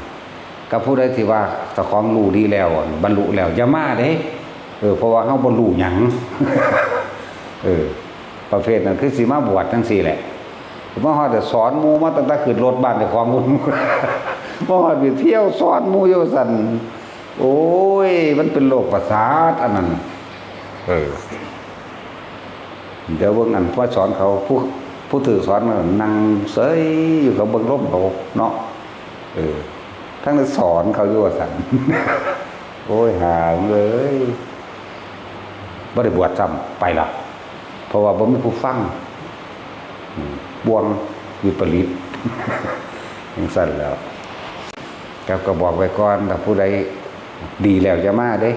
กับผู้ใดที่ว่าเจ้าของรู้ดีแล้วบรรลุแล้วอย่ามาเด้เพราะว่าเฮาบ่รู้หยังประเภทนั้นคือสิมาบวชจังซี่แหละมาฮอดแต่สอนหมู่มาตั้งแต่ขึ้นรถบ้านแต่ความมุ่นมาฮอดไปเที่ยวสอนหมู่อยู่ซั่นโอ้ยมันเป็นโรคประสาทอันนั้นเดี๋ยวเบิ่งอันพ่อสอนเขาผู้ถือสอนมันนั่งเฉยอยู่กับเบิ่งลมเขาเนาะทั้งนั้นสอนเขาอยู่ว่าซั่นโอ้ยหาเลยบ่ได้บวชซ้ำไปล่ะเพราะว่าบ่มีผู้ฟังบวงวิปริตจังซั่นแล้วก็บอกไว้ก่อนถ้าผู้ใดดีแล้วจะมาเด้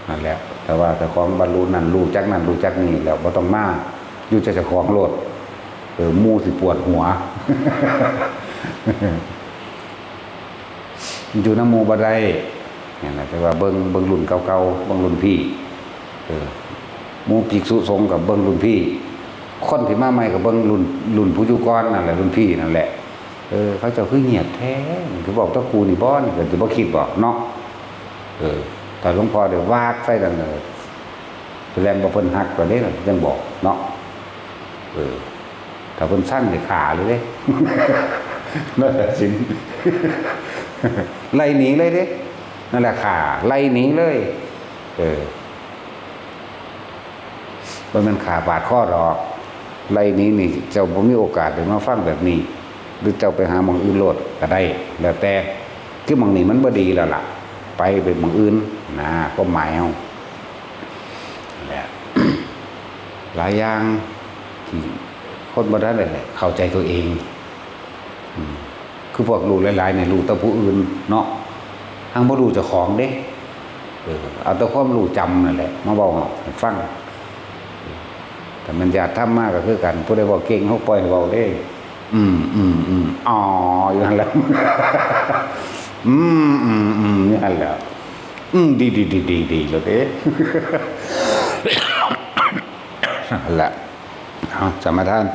นั่นแหละแต่ว่าแต่ของบรรลุนั่นรู้จักนั่นรู้จักนี่แล้วบ่ต้องมาอยู่เจ้าของโลดหมู่สิปวดหัวอยู่น้ำหมู่บ่ได้นี่นแหละแต่ว่าเบิ่งรุ่นเก่าๆเบิ่งรุ่นพี่หมู่ภิกษุสงฆ์กับเบิ่งรุ่นพี่คนที่มาใหม่กับเบิ่งรุ่นผู้อยู่ก่อนนั่นแหละรุ่นพี่นั่นแหละเขาเจ้าคือเงียบแท้คือบอกตะครูนี่บ่นี่ก็สิบ่คิดบ่เนาะถ้าหลวงพ่อได้วากใส่นั่นแสดงว่าเพิ่นฮักกว่านี้น่ะจังบอกเนาะถ้าเพิ่นสั่งนี่ขาเลยเด้ นั่นแหละสิไล่หนีเลยเด้นั่นแหละขาไล่หนีเลยมันขาบาดข้อดอกไล่นี้นี่เจ้าบ่มีโอกาสได้มาฟังแบบนี้หรือเจ้าไปหาหม้องอื่นโลดก็ได้แล้วแต่คือหม้องนี้มันบ่ดีแล้วล่ะไปหม้องอื่นนะก็หมายเอาแหละ หลายอย่างที่คนบ่ได้เลยเข้าใจตัวเองคือพวกรู้หลายๆเนี่ยรู้แต่ผู้อื่นเนาะทางบ่รู้เจ้าของเด้เอาแต่ความรู้จำนั่นแหละมาเว้าให้ฟังแต่มันอยากทำมากก็คือกันผู้ใดบอกเก่งเขาปล่อยเบาได้อ๋ออย่างนั้นแหละอย่างนั้นแหละดีแล้วเด้นั่นแหละเอาสมาทาน